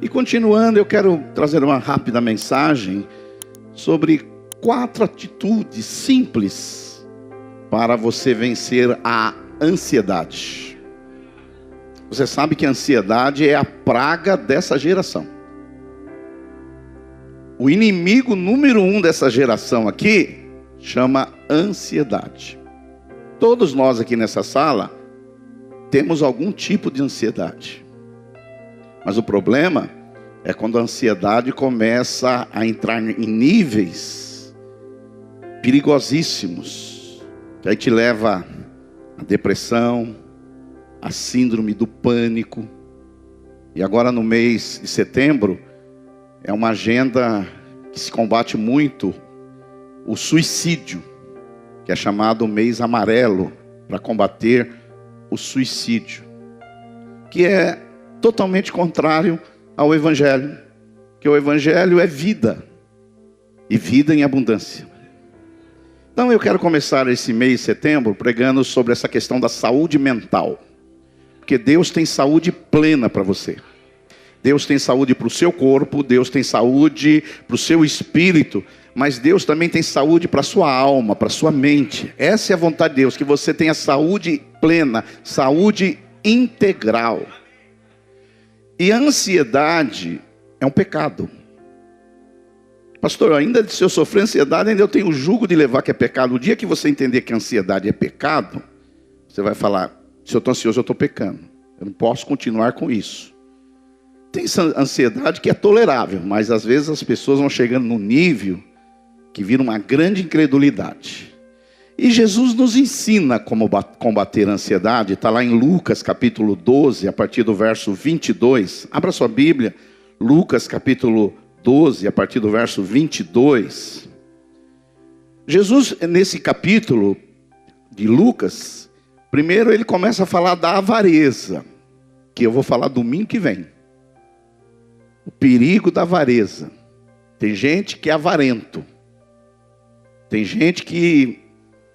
E continuando, eu quero trazer uma rápida mensagem sobre 4 atitudes simples para você vencer a ansiedade. Você sabe que a ansiedade é a praga dessa geração. O inimigo número 1 dessa geração aqui chama ansiedade. Todos nós aqui nessa sala temos algum tipo de ansiedade. Mas o problema é quando a ansiedade começa a entrar em níveis perigosíssimos, que aí te leva à depressão, à síndrome do pânico. E agora no mês de setembro, é uma agenda que se combate muito o suicídio, que é chamado mês amarelo, para combater o suicídio, que é totalmente contrário ao Evangelho, que o Evangelho é vida, e vida em abundância. Então eu quero começar esse mês de setembro pregando sobre essa questão da saúde mental, porque Deus tem saúde plena para você. Deus tem saúde para o seu corpo, Deus tem saúde para o seu espírito, mas Deus também tem saúde para a sua alma, para a sua mente. Essa é a vontade de Deus, que você tenha saúde plena, saúde integral. E a ansiedade é um pecado. Pastor, ainda se eu sofrer ansiedade, ainda eu tenho o jugo de levar que é pecado. O dia que você entender que a ansiedade é pecado, você vai falar, se eu estou ansioso, eu estou pecando. Eu não posso continuar com isso. Tem ansiedade que é tolerável, mas às vezes as pessoas vão chegando num nível que vira uma grande incredulidade. E Jesus nos ensina como combater a ansiedade. Está lá em Lucas capítulo 12, a partir do verso 22. Abra sua Bíblia, Lucas capítulo 12, a partir do verso 22. Jesus, nesse capítulo de Lucas, primeiro ele começa a falar da avareza, que eu vou falar domingo que vem. O perigo da avareza. Tem gente que é avarento. Tem gente que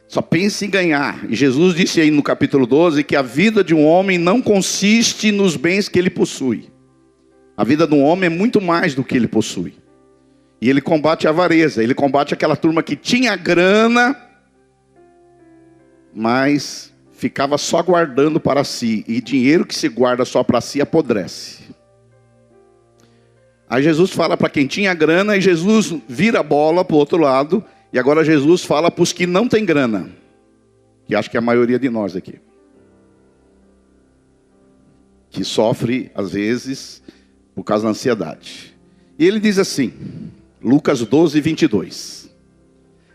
só pensa em ganhar. E Jesus disse aí no capítulo 12 que a vida de um homem não consiste nos bens que ele possui. A vida de um homem é muito mais do que ele possui. E ele combate a avareza. Ele combate aquela turma que tinha grana, mas ficava só guardando para si. E dinheiro que se guarda só para si apodrece. Aí Jesus fala para quem tinha grana, e Jesus vira a bola para o outro lado. E agora Jesus fala para os que não têm grana, que acho que é a maioria de nós aqui, que sofre às vezes por causa da ansiedade. E ele diz assim, Lucas 12, 22.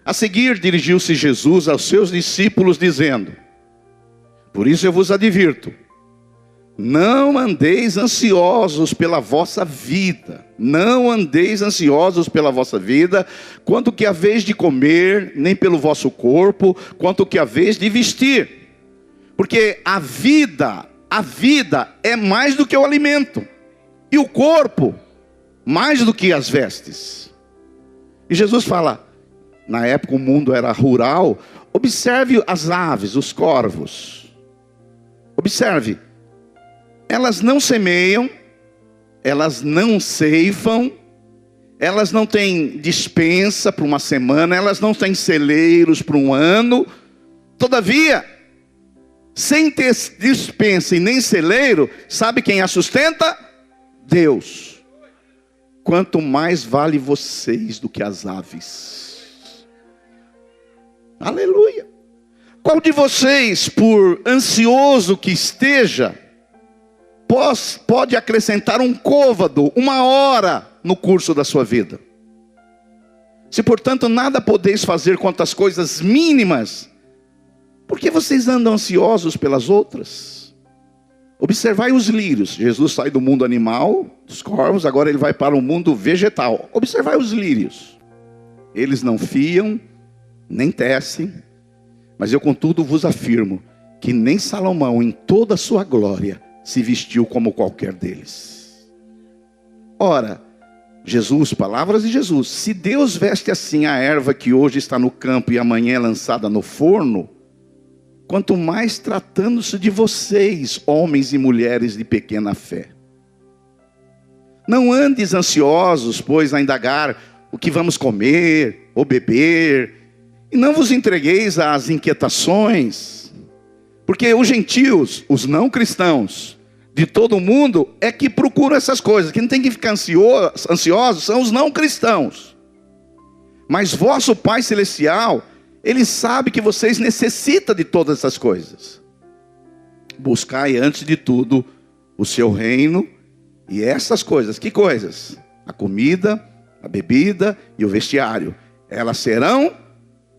A seguir dirigiu-se Jesus aos seus discípulos dizendo, por isso eu vos advirto, não andeis ansiosos pela vossa vida. Não andeis ansiosos pela vossa vida, quanto que haveis de comer, nem pelo vosso corpo, quanto que haveis de vestir. Porque a vida é mais do que o alimento. E o corpo, mais do que as vestes. E Jesus fala, na época o mundo era rural, observe as aves, os corvos. Observe. Elas não semeiam, elas não ceifam, elas não têm despensa para uma semana, elas não têm celeiros para um ano. Todavia, sem ter despensa e nem celeiro, sabe quem a sustenta? Deus. Quanto mais vale vocês do que as aves. Aleluia. Qual de vocês, por ansioso que esteja, pode acrescentar um côvado, 1 hora no curso da sua vida? Se portanto nada podeis fazer quanto às coisas mínimas, por que vocês andam ansiosos pelas outras? Observai os lírios. Jesus sai do mundo animal, dos corvos, agora ele vai para o mundo vegetal. Observai os lírios. Eles não fiam, nem tecem, mas eu contudo vos afirmo, que nem Salomão em toda a sua glória se vestiu como qualquer deles. Ora, Jesus, palavras de Jesus, se Deus veste assim a erva que hoje está no campo e amanhã é lançada no forno, quanto mais tratando-se de vocês, homens e mulheres de pequena fé. Não andes ansiosos, pois, a indagar o que vamos comer ou beber, e não vos entregueis às inquietações, porque os gentios, os não cristãos de todo o mundo, é que procuram essas coisas. Quem tem que ficar ansiosos são os não cristãos. Mas vosso Pai Celestial, Ele sabe que vocês necessitam de todas essas coisas. Buscai antes de tudo o seu reino, e essas coisas, que coisas? A comida, a bebida e o vestiário, elas serão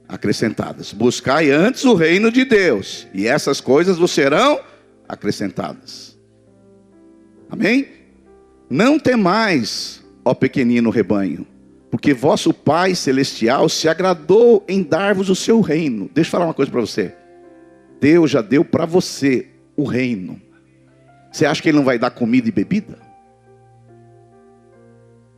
acrescentadas. Buscai antes o reino de Deus, e essas coisas vos serão acrescentadas. Amém? Não temais, ó pequenino rebanho, porque vosso Pai Celestial se agradou em dar-vos o seu reino. Deixa eu falar uma coisa para você. Deus já deu para você o reino. Você acha que Ele não vai dar comida e bebida?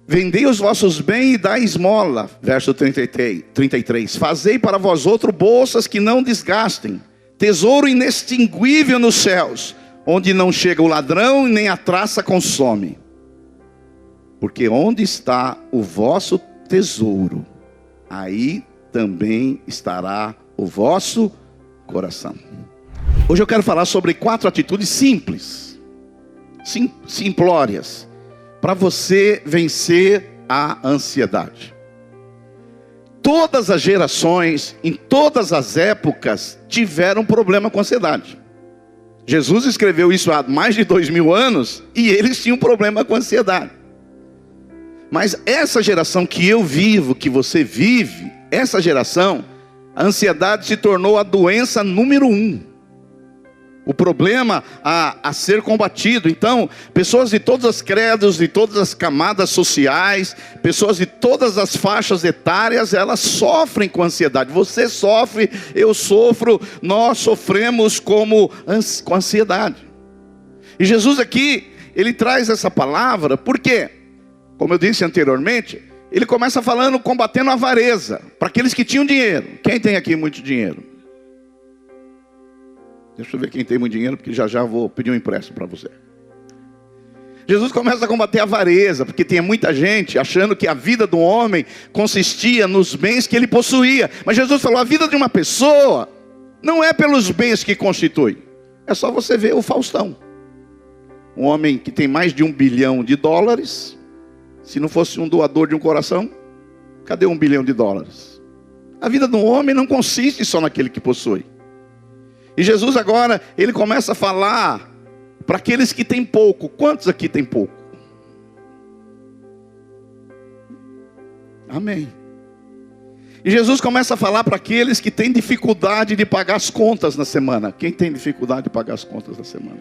Vendei os vossos bens e dai esmola. Verso 33. Fazei para vós outro bolsas que não desgastem, tesouro inextinguível nos céus, onde não chega o ladrão e nem a traça consome. Porque onde está o vosso tesouro, aí também estará o vosso coração. Hoje eu quero falar sobre 4 atitudes simples, simplórias, para você vencer a ansiedade. Todas as gerações, em todas as épocas, tiveram problema com ansiedade. Jesus escreveu isso há mais de 2000 anos, e eles tinham problema com ansiedade. Mas essa geração que eu vivo, que você vive, essa geração, a ansiedade se tornou a doença número 1. O problema a ser combatido. Então, pessoas de todos os credos, de todas as camadas sociais, pessoas de todas as faixas etárias, elas sofrem com ansiedade. Você sofre, eu sofro, nós sofremos com ansiedade. E Jesus aqui, Ele traz essa palavra, por quê? Como eu disse anteriormente, Ele começa falando, combatendo a avareza, para aqueles que tinham dinheiro. Quem tem aqui muito dinheiro? Deixa eu ver quem tem muito dinheiro, porque já vou pedir um empréstimo para você. Jesus começa a combater a avareza, porque tem muita gente achando que a vida do homem consistia nos bens que ele possuía. Mas Jesus falou, a vida de uma pessoa não é pelos bens que constitui. É só você ver o Faustão. Um homem que tem mais de $1 bilhão, se não fosse um doador de um coração, cadê $1 bilhão? A vida do homem não consiste só naquele que possui. E Jesus agora, Ele começa a falar para aqueles que têm pouco. Quantos aqui têm pouco? Amém. E Jesus começa a falar para aqueles que têm dificuldade de pagar as contas na semana. Quem tem dificuldade de pagar as contas na semana?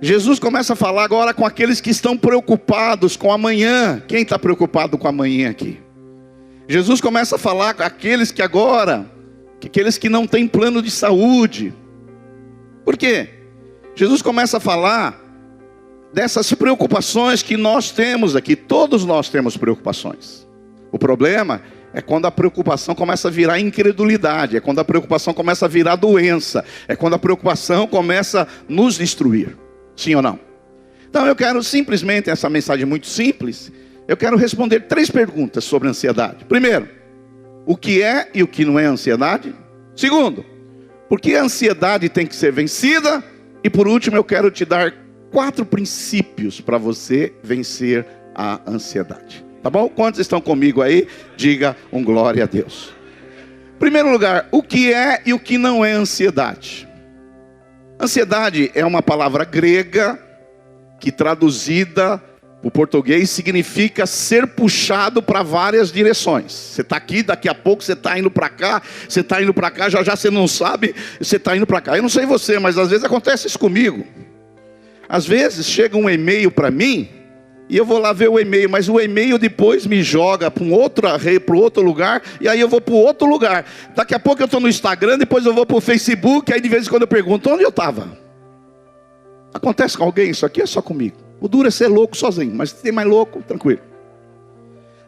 Jesus começa a falar agora com aqueles que estão preocupados com amanhã. Quem está preocupado com amanhã aqui? Jesus começa a falar com aqueles que agora... aqueles que não têm plano de saúde. Por quê? Jesus começa a falar dessas preocupações que nós temos aqui. Todos nós temos preocupações. O problema é quando a preocupação começa a virar incredulidade. É quando a preocupação começa a virar doença. É quando a preocupação começa a nos destruir. Sim ou não? Então eu quero simplesmente, essa mensagem muito simples, eu quero responder 3 perguntas sobre ansiedade. Primeiro, o que é e o que não é ansiedade? Segundo, por que a ansiedade tem que ser vencida? E por último, eu quero te dar 4 princípios para você vencer a ansiedade. Tá bom? Quantos estão comigo aí? Diga um glória a Deus. Em primeiro lugar, o que é e o que não é ansiedade? Ansiedade é uma palavra grega que traduzida o português significa ser puxado para várias direções. Você está aqui, daqui a pouco você está indo para cá, você está indo para cá, já você não sabe, você está indo para cá. Eu não sei você, mas às vezes acontece isso comigo. Às vezes chega um e-mail para mim, e eu vou lá ver o e-mail, mas o e-mail depois me joga para outro lugar, e aí eu vou para outro lugar. Daqui a pouco eu estou no Instagram, depois eu vou para o Facebook, aí de vez em quando eu pergunto, onde eu estava? Acontece com alguém? Isso aqui é só comigo. O duro é ser louco sozinho, mas se tem mais louco, tranquilo.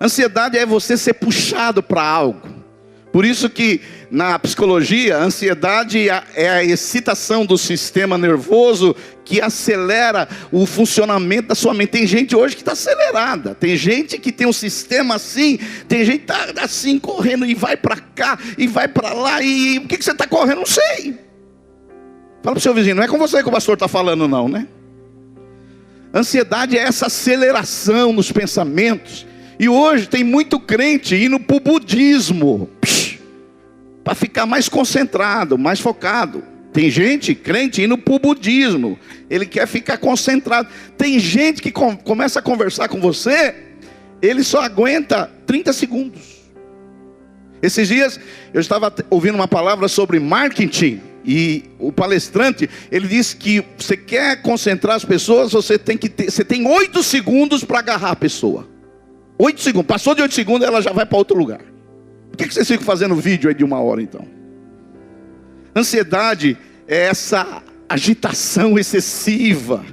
Ansiedade é você ser puxado para algo. Por isso que na psicologia, a ansiedade é a excitação do sistema nervoso que acelera o funcionamento da sua mente. Tem gente hoje que está acelerada, tem gente que tem um sistema assim, tem gente que está assim, correndo e vai para cá, e vai para lá, e o que você está correndo? Não sei. Fala para o seu vizinho, não é com você que o pastor está falando não, né? Ansiedade é essa aceleração nos pensamentos. E hoje tem muito crente indo para o budismo, para ficar mais concentrado, mais focado. Tem gente, crente, indo para o budismo, ele quer ficar concentrado. Tem gente que começa a conversar com você, ele só aguenta 30 segundos. Esses dias eu estava ouvindo uma palavra sobre marketing, e o palestrante, ele disse que você quer concentrar as pessoas, você tem 8 segundos para agarrar a pessoa. 8 segundos, passou de 8 segundos, ela já vai para outro lugar. Por que vocês ficam fazendo vídeo aí de 1 hora então? Ansiedade é essa agitação excessiva.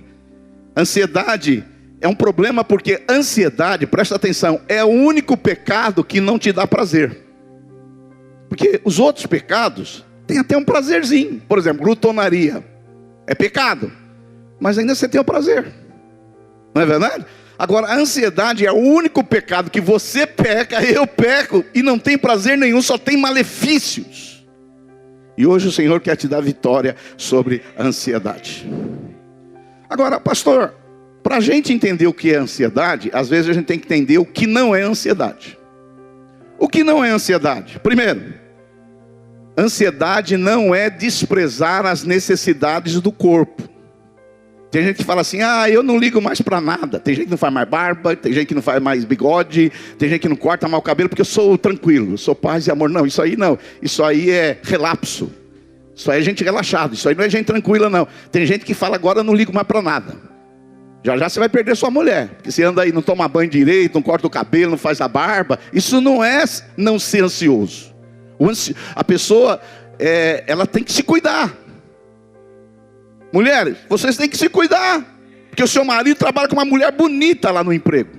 Ansiedade é um problema porque ansiedade, presta atenção, é o único pecado que não te dá prazer. Porque os outros pecados têm até um prazerzinho. Por exemplo, glutonaria é pecado, mas ainda você tem o prazer. Não é verdade? Agora, a ansiedade é o único pecado que você peca, eu peco, e não tem prazer nenhum, só tem malefícios. E hoje o Senhor quer te dar vitória sobre a ansiedade. Agora, pastor, para a gente entender o que é ansiedade, às vezes a gente tem que entender o que não é ansiedade. O que não é ansiedade? Primeiro, ansiedade não é desprezar as necessidades do corpo. Tem gente que fala assim, eu não ligo mais para nada. Tem gente que não faz mais barba, tem gente que não faz mais bigode, tem gente que não corta mais o cabelo, porque eu sou tranquilo, eu sou paz e amor. Não, isso aí não, isso aí é relapso. Isso aí é gente relaxada, isso aí não é gente tranquila não. Tem gente que fala, agora eu não ligo mais para nada. Já já você vai perder sua mulher, porque você anda aí, não toma banho direito, não corta o cabelo, não faz a barba. Isso não é não ser ansioso. A pessoa, ela tem que se cuidar. Mulheres, vocês têm que se cuidar, porque o seu marido trabalha com uma mulher bonita lá no emprego.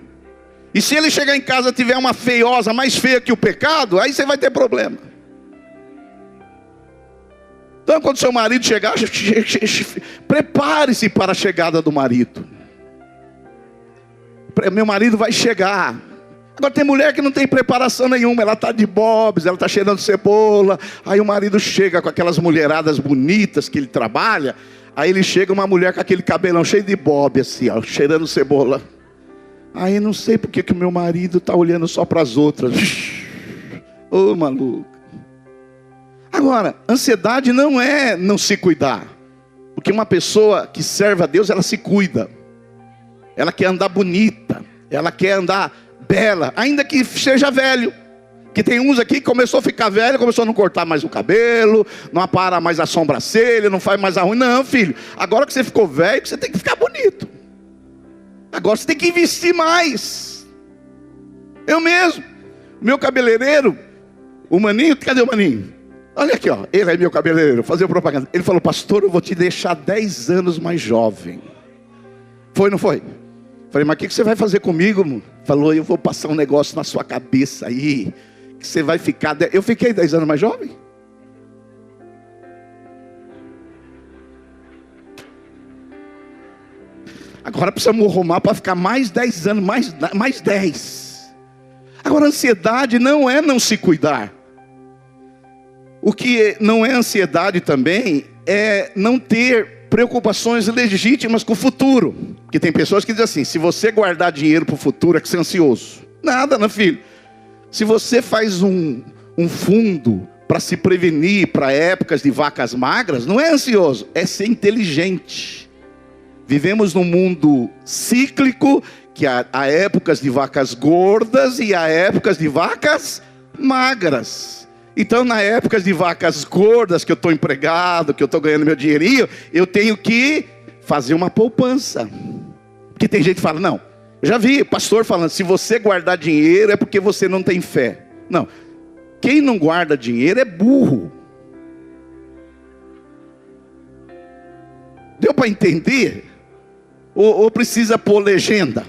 E se ele chegar em casa e tiver uma feiosa mais feia que o pecado, aí você vai ter problema. Então quando seu marido chegar, prepare-se para a chegada do marido. Meu marido vai chegar. Agora tem mulher que não tem preparação nenhuma, ela está de bobs, ela está cheirando cebola. Aí o marido chega com aquelas mulheradas bonitas que ele trabalha. Aí ele chega, uma mulher com aquele cabelão cheio de bob assim, ó, cheirando cebola. Aí não sei porque que o meu marido está olhando só para as outras. Ô maluco. Agora, ansiedade não é não se cuidar. Porque uma pessoa que serve a Deus, ela se cuida. Ela quer andar bonita, ela quer andar bela, ainda que seja velho. Que tem uns aqui que começou a ficar velho, começou a não cortar mais o cabelo, não apara mais a sobrancelha, não faz mais a unha. Não, filho, agora que você ficou velho, você tem que ficar bonito. Agora você tem que investir mais. Eu mesmo, meu cabeleireiro, o Maninho, cadê o Maninho? Olha aqui, ó, ele é meu cabeleireiro, fazer propaganda. Ele falou, pastor, eu vou te deixar 10 anos mais jovem. Foi, não foi? Falei, mas o que você vai fazer comigo, mano? Falou, eu vou passar um negócio na sua cabeça aí, que você vai ficar... Eu fiquei 10 anos mais jovem. Agora precisamos arrumar para ficar mais 10 anos, mais 10. Agora, ansiedade não é não se cuidar. O que não é ansiedade também é não ter preocupações legítimas com o futuro. Porque tem pessoas que dizem assim, se você guardar dinheiro para o futuro é que você é ansioso. Nada, né, filho? Se você faz um fundo para se prevenir para épocas de vacas magras, não é ansioso, é ser inteligente. Vivemos num mundo cíclico, que há épocas de vacas gordas e há épocas de vacas magras. Então, na época de vacas gordas, que eu estou empregado, que eu estou ganhando meu dinheirinho, eu tenho que fazer uma poupança. Porque tem gente que fala, não, eu já vi pastor falando, se você guardar dinheiro é porque você não tem fé. Não, quem não guarda dinheiro é burro. Deu para entender? Ou precisa pôr legenda?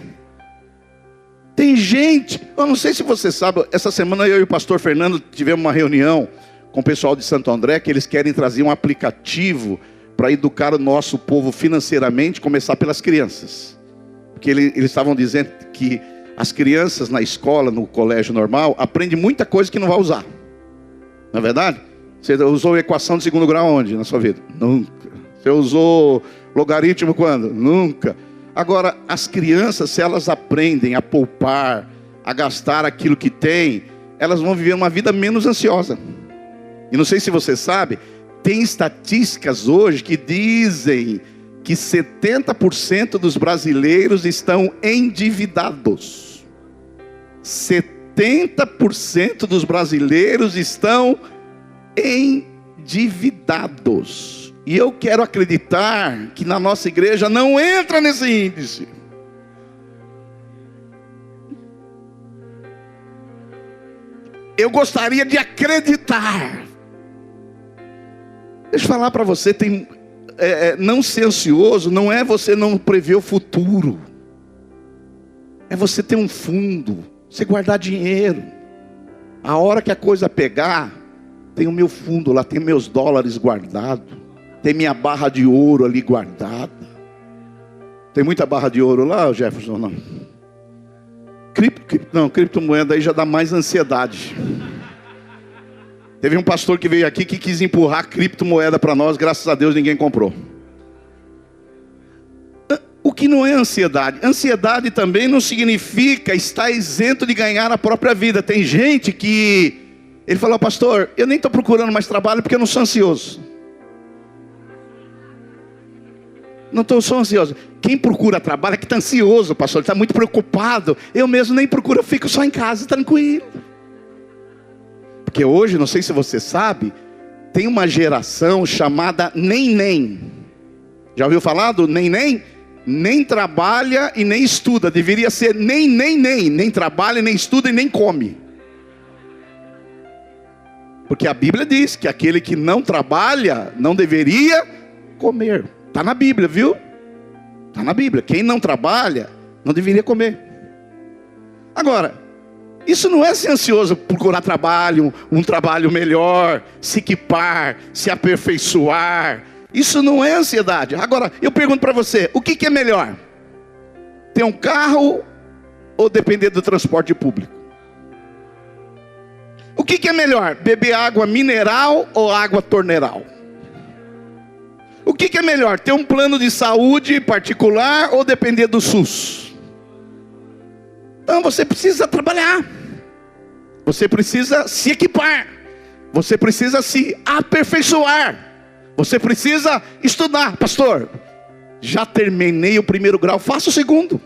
Tem gente, eu não sei se você sabe, essa semana eu e o pastor Fernando tivemos uma reunião com o pessoal de Santo André, que eles querem trazer um aplicativo para educar o nosso povo financeiramente, começar pelas crianças. Porque eles estavam dizendo que as crianças na escola, no colégio normal, aprendem muita coisa que não vai usar. Não é verdade? Você usou equação de segundo grau onde na sua vida? Nunca. Você usou logaritmo quando? Nunca. Agora, as crianças, se elas aprendem a poupar, a gastar aquilo que têm, elas vão viver uma vida menos ansiosa. E não sei se você sabe, tem estatísticas hoje que dizem que 70% dos brasileiros estão endividados. 70% dos brasileiros estão endividados. E eu quero acreditar que na nossa igreja não entra nesse índice. Eu gostaria de acreditar. Deixa eu falar para você, não ser ansioso não é você não prever o futuro. É você ter um fundo, você guardar dinheiro. A hora que a coisa pegar, tem o meu fundo lá, tem meus dólares guardados. Tem minha barra de ouro ali guardada. Tem muita barra de ouro lá, Jefferson? Não. Criptomoeda aí já dá mais ansiedade. Teve um pastor que veio aqui que quis empurrar criptomoeda para nós. Graças a Deus ninguém comprou. O que não é ansiedade? Ansiedade também não significa estar isento de ganhar a própria vida. Tem gente que... Ele falou, pastor, eu nem estou procurando mais trabalho porque eu não sou ansioso. Não sou ansioso. Quem procura trabalho é que está ansioso, pastor. Ele está muito preocupado. Eu mesmo nem procuro, eu fico só em casa, tranquilo. Porque hoje, não sei se você sabe, tem uma geração chamada nem. Já ouviu falar do nem? Nem trabalha e nem estuda. Deveria ser nem. Nem trabalha, nem estuda e nem come. Porque a Bíblia diz que aquele que não trabalha não deveria comer. Está na Bíblia, viu? Está na Bíblia. Quem não trabalha não deveria comer. Agora, isso não é ser ansioso, procurar trabalho, um trabalho melhor, se equipar, se aperfeiçoar. Isso não é ansiedade. Agora, eu pergunto para você, o que é melhor? Ter um carro ou depender do transporte público? O que é melhor? Beber água mineral ou água torneiral? O que é melhor? Ter um plano de saúde particular ou depender do SUS? Então você precisa trabalhar. Você precisa se equipar. Você precisa se aperfeiçoar. Você precisa estudar. Pastor, já terminei o primeiro grau, faça o segundo.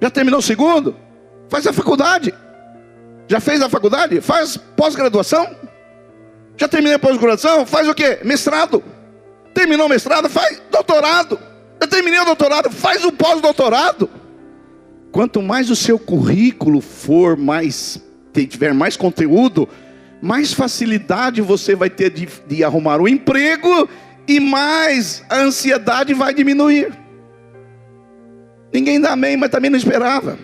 Já terminou o segundo? Faz a faculdade. Já fez a faculdade? Faz pós-graduação. Já terminei a pós-graduação? Faz o quê? Mestrado. Terminou o mestrado? Faz doutorado. Já terminei o doutorado? Faz o pós-doutorado. Quanto mais o seu currículo for tiver mais conteúdo, mais facilidade você vai ter de arrumar um emprego e mais a ansiedade vai diminuir. Ninguém dá amém, mas também não esperava.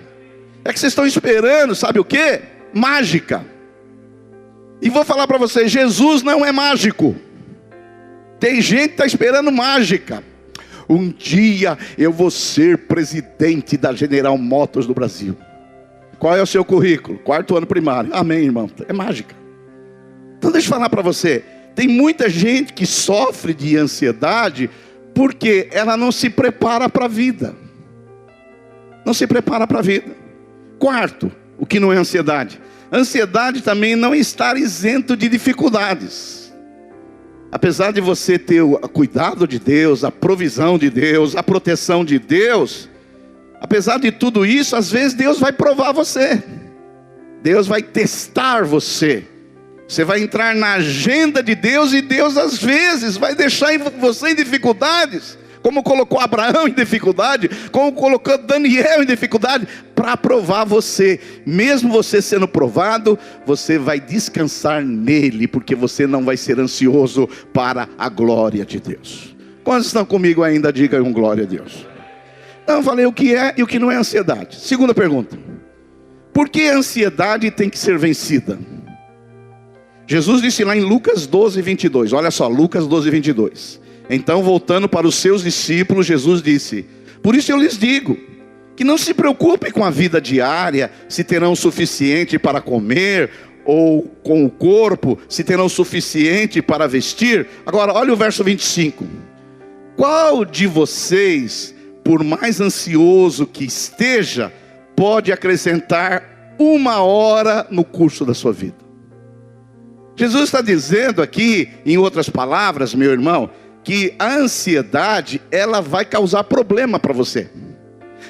É que vocês estão esperando, sabe o quê? Mágica. E vou falar para você, Jesus não é mágico. Tem gente que está esperando mágica. Um dia eu vou ser presidente da General Motors do Brasil. Qual é o seu currículo? 4º ano primário. Amém, irmão. É mágica. Então deixa eu falar para você. Tem muita gente que sofre de ansiedade porque ela não se prepara para a vida. Não se prepara para a vida. Quarto, o que não é ansiedade? Ansiedade também não estar isento de dificuldades. Apesar de você ter o cuidado de Deus, a provisão de Deus, a proteção de Deus, apesar de tudo isso, às vezes Deus vai provar você. Deus vai testar você. Você vai entrar na agenda de Deus e Deus às vezes vai deixar você em dificuldades. Como colocou Abraão em dificuldade, como colocou Daniel em dificuldade, para provar você. Mesmo você sendo provado, você vai descansar nele, porque você não vai ser ansioso para a glória de Deus. Quantos estão comigo ainda? Digam glória a Deus. Então eu falei o que é e o que não é ansiedade. Segunda pergunta. Por que a ansiedade tem que ser vencida? Jesus disse lá em Lucas 12, 22. Olha só, Lucas 12, 22. Então, voltando para os seus discípulos, Jesus disse: por isso eu lhes digo, que não se preocupem com a vida diária, se terão o suficiente para comer, ou com o corpo, se terão o suficiente para vestir. Agora, olha o verso 25. Qual de vocês, por mais ansioso que esteja, pode acrescentar 1 hora no curso da sua vida? Jesus está dizendo aqui, em outras palavras, meu irmão, que a ansiedade, ela vai causar problema para você.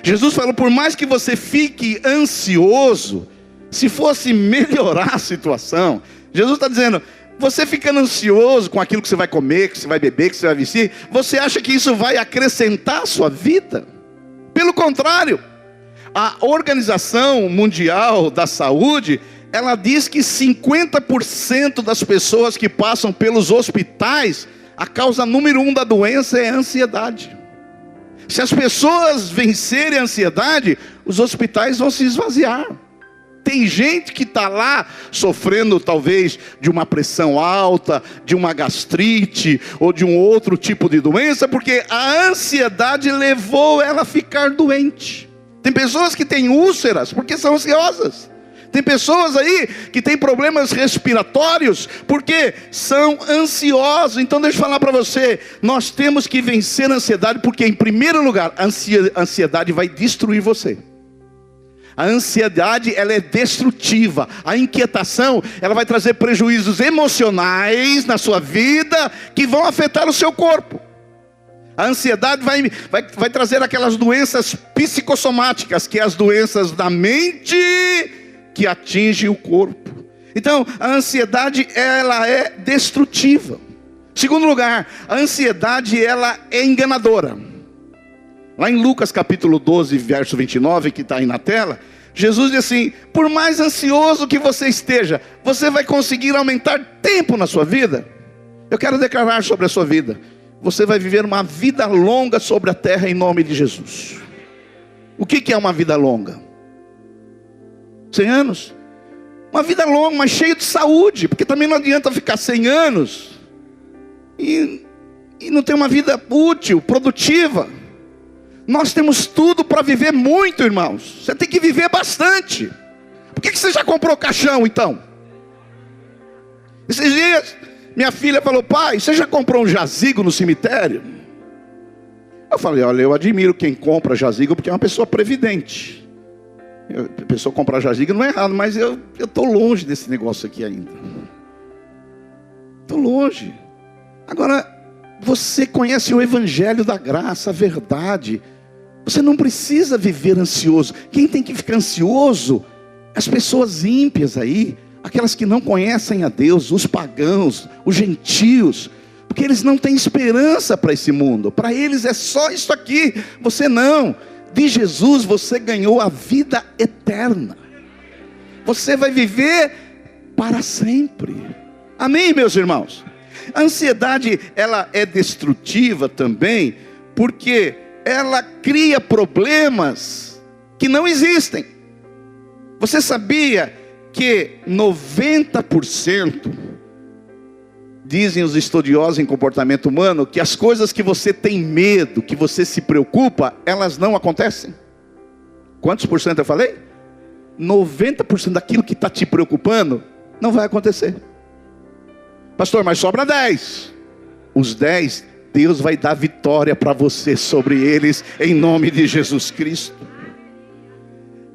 Jesus falou, por mais que você fique ansioso, se fosse melhorar a situação, Jesus está dizendo, você ficando ansioso com aquilo que você vai comer, que você vai beber, que você vai vestir, você acha que isso vai acrescentar a sua vida? Pelo contrário, a Organização Mundial da Saúde, ela diz que 50% das pessoas que passam pelos hospitais, a causa número 1 da doença é a ansiedade. Se as pessoas vencerem a ansiedade, os hospitais vão se esvaziar. Tem gente que está lá sofrendo talvez de uma pressão alta, de uma gastrite ou de um outro tipo de doença, porque a ansiedade levou ela a ficar doente. Tem pessoas que têm úlceras porque são ansiosas. Tem pessoas aí que têm problemas respiratórios porque são ansiosos. Então deixa eu falar para você, nós temos que vencer a ansiedade, porque em primeiro lugar, a ansiedade vai destruir você. A ansiedade, ela é destrutiva. A inquietação, ela vai trazer prejuízos emocionais na sua vida, que vão afetar o seu corpo. A ansiedade vai trazer aquelas doenças psicossomáticas, que é as doenças da mente, que atinge o corpo. Então, a ansiedade, ela é destrutiva. Segundo lugar, a ansiedade, ela é enganadora. Lá em Lucas capítulo 12, verso 29, que está aí na tela, Jesus diz assim, por mais ansioso que você esteja, você vai conseguir aumentar tempo na sua vida? Eu quero declarar sobre a sua vida, você vai viver uma vida longa sobre a terra em nome de Jesus. O que é uma vida longa? 100 anos? Uma vida longa, mas cheia de saúde, porque também não adianta ficar 100 anos e não ter uma vida útil, produtiva. Nós temos tudo para viver muito, irmãos. Você tem que viver bastante. Por que você já comprou caixão então? Esses dias minha filha falou, pai, você já comprou um jazigo no cemitério? Eu falei, olha, eu admiro quem compra jazigo, porque é uma pessoa previdente. A pessoa comprar jazigo não é errado, mas eu estou longe desse negócio aqui ainda. Estou longe. Agora, você conhece o evangelho da graça, a verdade. Você não precisa viver ansioso. Quem tem que ficar ansioso? As pessoas ímpias aí, aquelas que não conhecem a Deus, os pagãos, os gentios, porque eles não têm esperança para esse mundo. Para eles é só isso aqui. Você não. De Jesus você ganhou a vida eterna. Você vai viver para sempre. Amém, meus irmãos? A ansiedade, ela é destrutiva também, porque ela cria problemas que não existem. Você sabia que 90%, dizem os estudiosos em comportamento humano, que as coisas que você tem medo, que você se preocupa, elas não acontecem? Quantos por cento eu falei? 90% daquilo que está te preocupando não vai acontecer. Pastor, mas sobra 10. Os 10, Deus vai dar vitória para você sobre eles, em nome de Jesus Cristo.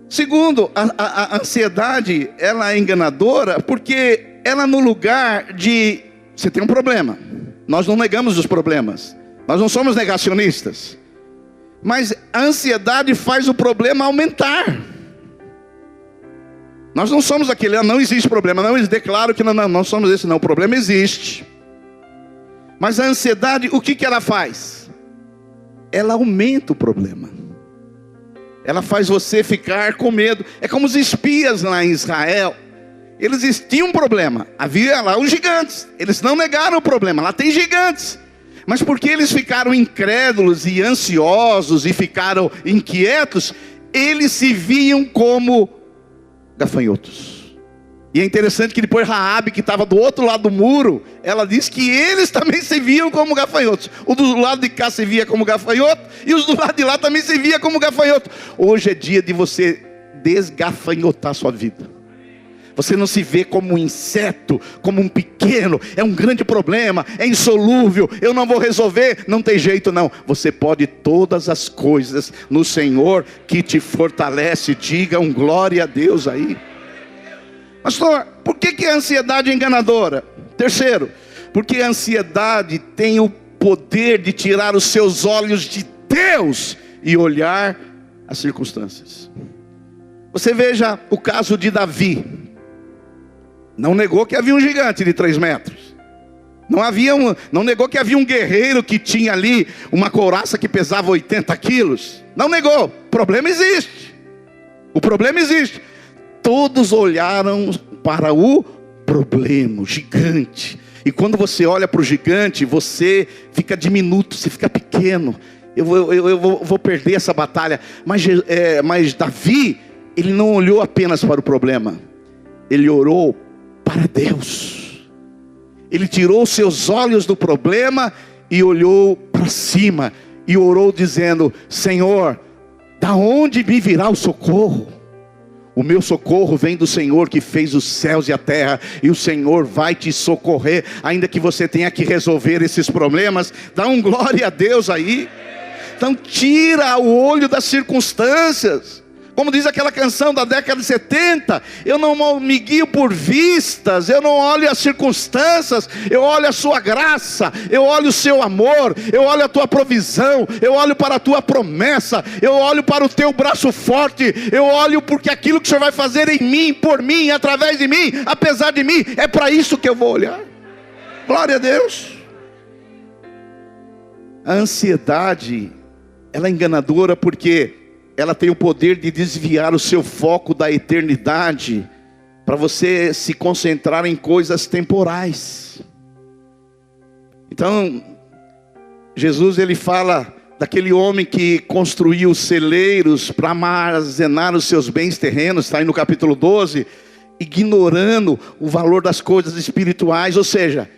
Segundo, a ansiedade, ela é enganadora, porque ela no lugar de... Você tem um problema, nós não negamos os problemas, nós não somos negacionistas, mas a ansiedade faz o problema aumentar. Nós não somos aquele, não existe problema, não, eles declaram que não somos esse não, o problema existe. Mas a ansiedade, o que ela faz? Ela aumenta o problema. Ela faz você ficar com medo. É como os espias lá em Israel. Eles tinham um problema, havia lá os gigantes, eles não negaram o problema, lá tem gigantes, mas porque eles ficaram incrédulos e ansiosos e ficaram inquietos, eles se viam como gafanhotos. E é interessante que depois Raabe, que estava do outro lado do muro, ela diz que eles também se viam como gafanhotos. O do lado de cá se via como gafanhoto, e os do lado de lá também se via como gafanhoto. Hoje é dia de você desgafanhotar a sua vida. Você não se vê como um inseto, como um pequeno, é um grande problema, é insolúvel, eu não vou resolver, não tem jeito não. Você pode todas as coisas no Senhor que te fortalece. Diga um glória a Deus aí. Pastor, por que a ansiedade é enganadora? Terceiro, porque a ansiedade tem o poder de tirar os seus olhos de Deus e olhar as circunstâncias. Você veja o caso de Davi. Não negou que havia um gigante de 3 metros. Não negou que havia um guerreiro que tinha ali uma couraça que pesava 80 quilos. Não negou. O problema existe. O problema existe. Todos olharam para o problema, o gigante. E quando você olha para o gigante, você fica diminuto, você fica pequeno. Eu vou perder essa batalha. Mas Davi, ele não olhou apenas para o problema. Ele orou para Deus. Ele tirou seus olhos do problema e olhou para cima. E orou dizendo: Senhor, da onde me virá o socorro? O meu socorro vem do Senhor que fez os céus e a terra. E o Senhor vai te socorrer, ainda que você tenha que resolver esses problemas. Dá um glória a Deus aí. Então tira o olho das circunstâncias. Como diz aquela canção da década de 70, eu não me guio por vistas, eu não olho as circunstâncias, eu olho a sua graça, eu olho o seu amor, eu olho a tua provisão, eu olho para a tua promessa, eu olho para o teu braço forte, eu olho porque aquilo que o Senhor vai fazer em mim, por mim, através de mim, apesar de mim, é para isso que eu vou olhar. Glória a Deus. A ansiedade, ela é enganadora porque ela tem o poder de desviar o seu foco da eternidade, para você se concentrar em coisas temporais. Então, Jesus ele fala daquele homem que construiu celeiros para armazenar os seus bens terrenos, está aí no capítulo 12, ignorando o valor das coisas espirituais. Ou seja,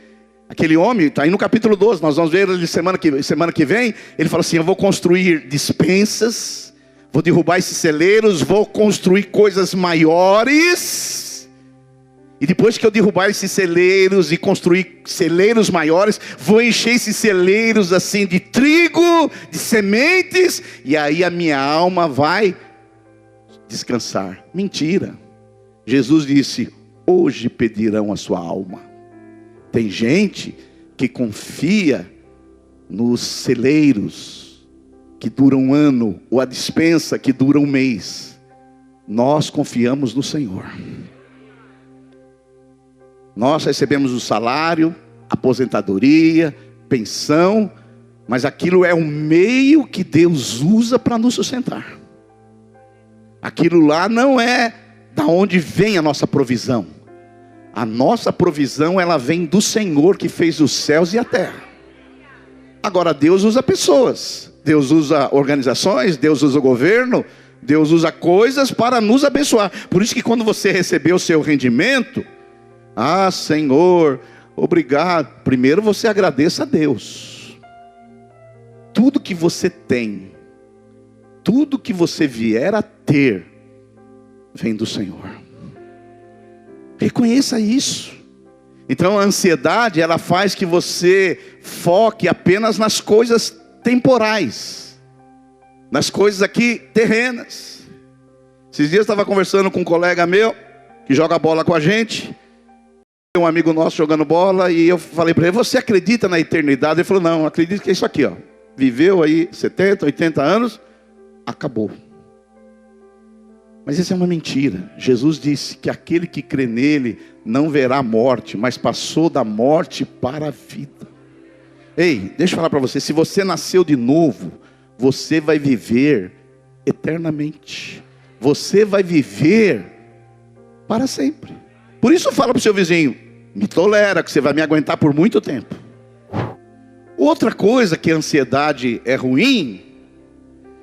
aquele homem, está aí no capítulo 12, nós vamos ver ele semana que vem, ele fala assim: eu vou construir dispensas, vou derrubar esses celeiros, vou construir coisas maiores. E depois que eu derrubar esses celeiros e construir celeiros maiores, vou encher esses celeiros assim de trigo, de sementes, e aí a minha alma vai descansar. Mentira. Jesus disse: hoje pedirão a sua alma. Tem gente que confia nos celeiros que dura um ano, ou a dispensa que dura um mês. Nós confiamos no Senhor. Nós recebemos o salário, aposentadoria, pensão, mas aquilo é um meio que Deus usa para nos sustentar. Aquilo lá não é da onde vem a nossa provisão. A nossa provisão, ela vem do Senhor que fez os céus e a terra. Agora Deus usa pessoas, Deus usa organizações, Deus usa o governo, Deus usa coisas para nos abençoar. Por isso que quando você receber o seu rendimento, ah, Senhor, obrigado. Primeiro você agradeça a Deus. Tudo que você tem, tudo que você vier a ter, vem do Senhor. Reconheça isso. Então a ansiedade, ela faz que você foque apenas nas coisas temporais, nas coisas aqui terrenas. Esses dias eu estava conversando com um colega meu que joga bola com a gente, um amigo nosso jogando bola, e eu falei para ele: você acredita na eternidade? Ele falou: não, acredito que é isso aqui, ó. Viveu aí 70, 80 anos, acabou. Mas isso é uma mentira. Jesus disse que aquele que crê nele não verá morte, mas passou da morte para a vida. Ei, deixa eu falar para você, se você nasceu de novo, você vai viver eternamente. Você vai viver para sempre. Por isso fala para o seu vizinho: me tolera, que você vai me aguentar por muito tempo. Outra coisa que a ansiedade é ruim,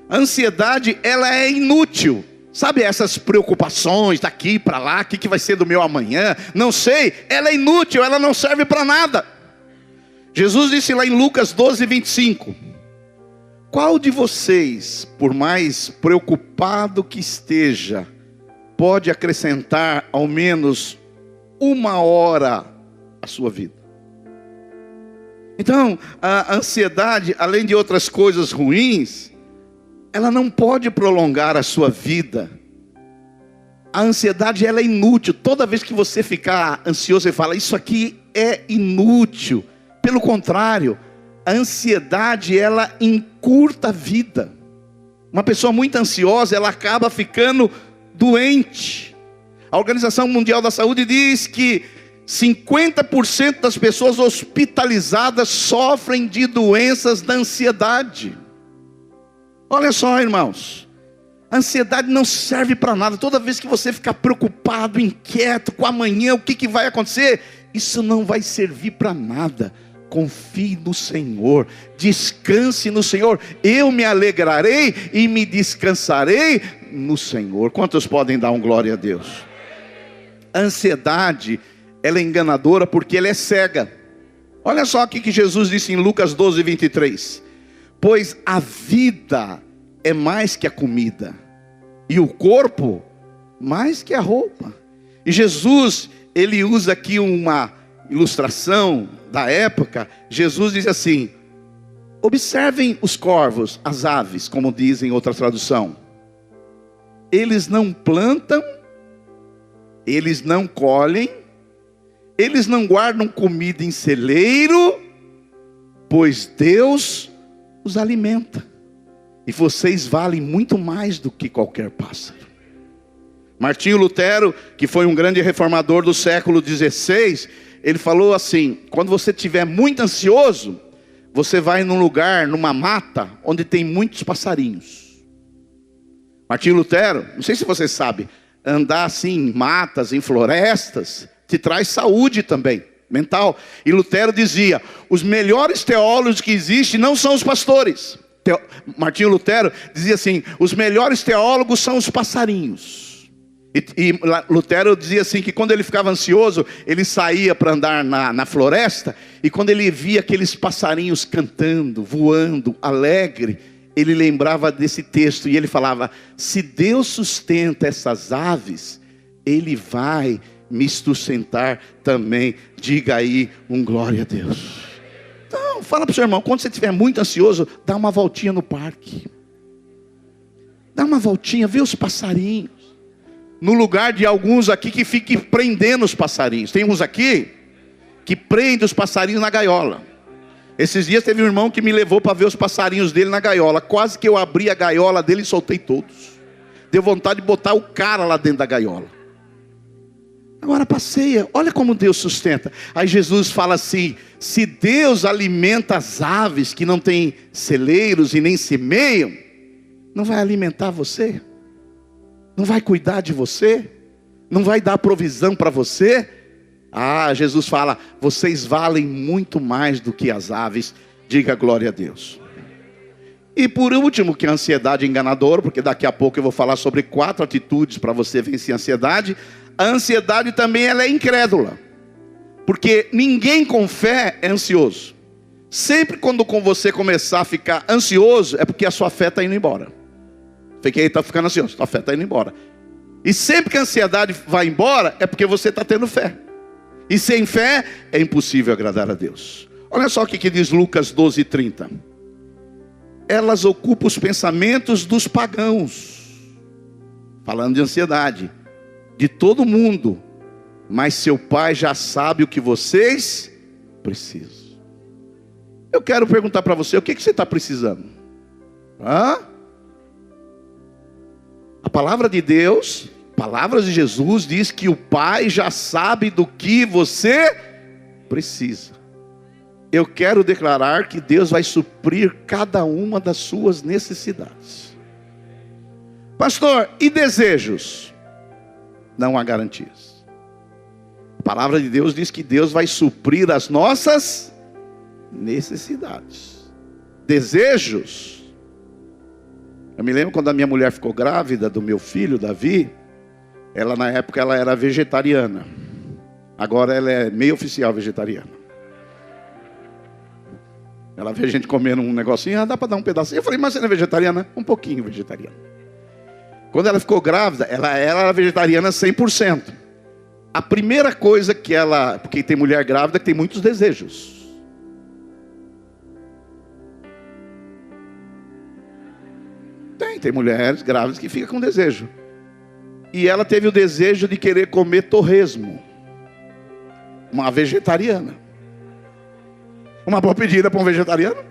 a ansiedade ela é inútil. Sabe essas preocupações daqui para lá, o que vai ser do meu amanhã? Não sei, ela é inútil, ela não serve para nada. Jesus disse lá em Lucas 12:25: qual de vocês, por mais preocupado que esteja, pode acrescentar ao menos 1 hora à sua vida? Então, a ansiedade, além de outras coisas ruins, ela não pode prolongar a sua vida. A ansiedade, ela é inútil. Toda vez que você ficar ansioso, você fala, isso aqui é inútil. Pelo contrário, a ansiedade, ela encurta a vida. Uma pessoa muito ansiosa, ela acaba ficando doente. A Organização Mundial da Saúde diz que 50% das pessoas hospitalizadas sofrem de doenças da ansiedade. Olha só, irmãos, a ansiedade não serve para nada. Toda vez que você ficar preocupado, inquieto com amanhã, o que vai acontecer, isso não vai servir para nada. Confie no Senhor, descanse no Senhor. Eu me alegrarei e me descansarei no Senhor. Quantos podem dar um glória a Deus? A ansiedade, ela é enganadora porque ela é cega. Olha só o que Jesus disse em Lucas 12:23: pois a vida é mais que a comida, e o corpo mais que a roupa. E Jesus, ele usa aqui uma ilustração da época. Jesus diz assim: observem os corvos, as aves, como diz em outra tradução. Eles não plantam, eles não colhem, eles não guardam comida em celeiro, pois Deus os alimenta. E vocês valem muito mais do que qualquer pássaro. Martinho Lutero, que foi um grande reformador do século XVI, ele falou assim: quando você estiver muito ansioso, você vai num lugar, numa mata, onde tem muitos passarinhos. Martinho Lutero, não sei se você sabe, andar assim em matas, em florestas, te traz saúde também, mental. E Lutero dizia: os melhores teólogos que existem não são os pastores. Martinho Lutero dizia assim: os melhores teólogos são os passarinhos. E Lutero dizia assim, que quando ele ficava ansioso, ele saía para andar na floresta, e quando ele via aqueles passarinhos cantando, voando, alegre, ele lembrava desse texto, e ele falava: se Deus sustenta essas aves, Ele vai me sustentar também. Diga aí um glória a Deus. Então, fala para o seu irmão, quando você estiver muito ansioso, dá uma voltinha no parque. Dá uma voltinha, vê os passarinhos. No lugar de alguns aqui que fiquem prendendo os passarinhos. Tem uns aqui que prendem os passarinhos na gaiola. Esses dias teve um irmão que me levou para ver os passarinhos dele na gaiola. Quase que eu abri a gaiola dele e soltei todos. Deu vontade de botar o cara lá dentro da gaiola. Agora passeia, olha como Deus sustenta. Aí Jesus fala assim: se Deus alimenta as aves que não têm celeiros e nem semeiam, não vai alimentar você? Não vai cuidar de você? Não vai dar provisão para você? Ah, Jesus fala: vocês valem muito mais do que as aves. Diga glória a Deus. E por último, que a ansiedade é enganadora, porque daqui a pouco eu vou falar sobre 4 atitudes para você vencer a ansiedade. A ansiedade também, ela é incrédula, porque ninguém com fé é ansioso. Sempre quando você começar a ficar ansioso, é porque a sua fé está indo embora. Fiquei, está ficando ansioso, sua fé está indo embora. E sempre que a ansiedade vai embora, é porque você está tendo fé. E sem fé, é impossível agradar a Deus. Olha só o que diz Lucas 12:30. Elas ocupam os pensamentos dos pagãos. Falando de ansiedade. De todo mundo. Mas seu pai já sabe o que vocês precisam. Eu quero perguntar para você, o que você está precisando? A palavra de Deus, palavras de Jesus, diz que o Pai já sabe do que você precisa. Eu quero declarar que Deus vai suprir cada uma das suas necessidades. Pastor, e desejos? Não há garantias. A palavra de Deus diz que Deus vai suprir as nossas necessidades. Desejos, Eu me lembro quando a minha mulher ficou grávida do meu filho, Davi. Ela, na época, ela era vegetariana. Agora ela é meio oficial vegetariana. Ela vê a gente comendo um negocinho, dá para dar um pedacinho. Eu falei, mas você não é vegetariana? Um pouquinho vegetariana. Quando ela ficou grávida, ela era vegetariana 100%. A primeira coisa que ela... Porque tem mulher grávida que tem muitos desejos. Tem mulheres grávidas que ficam com desejo. E ela teve o desejo de querer comer torresmo. Uma vegetariana. Uma boa pedida para um vegetariano.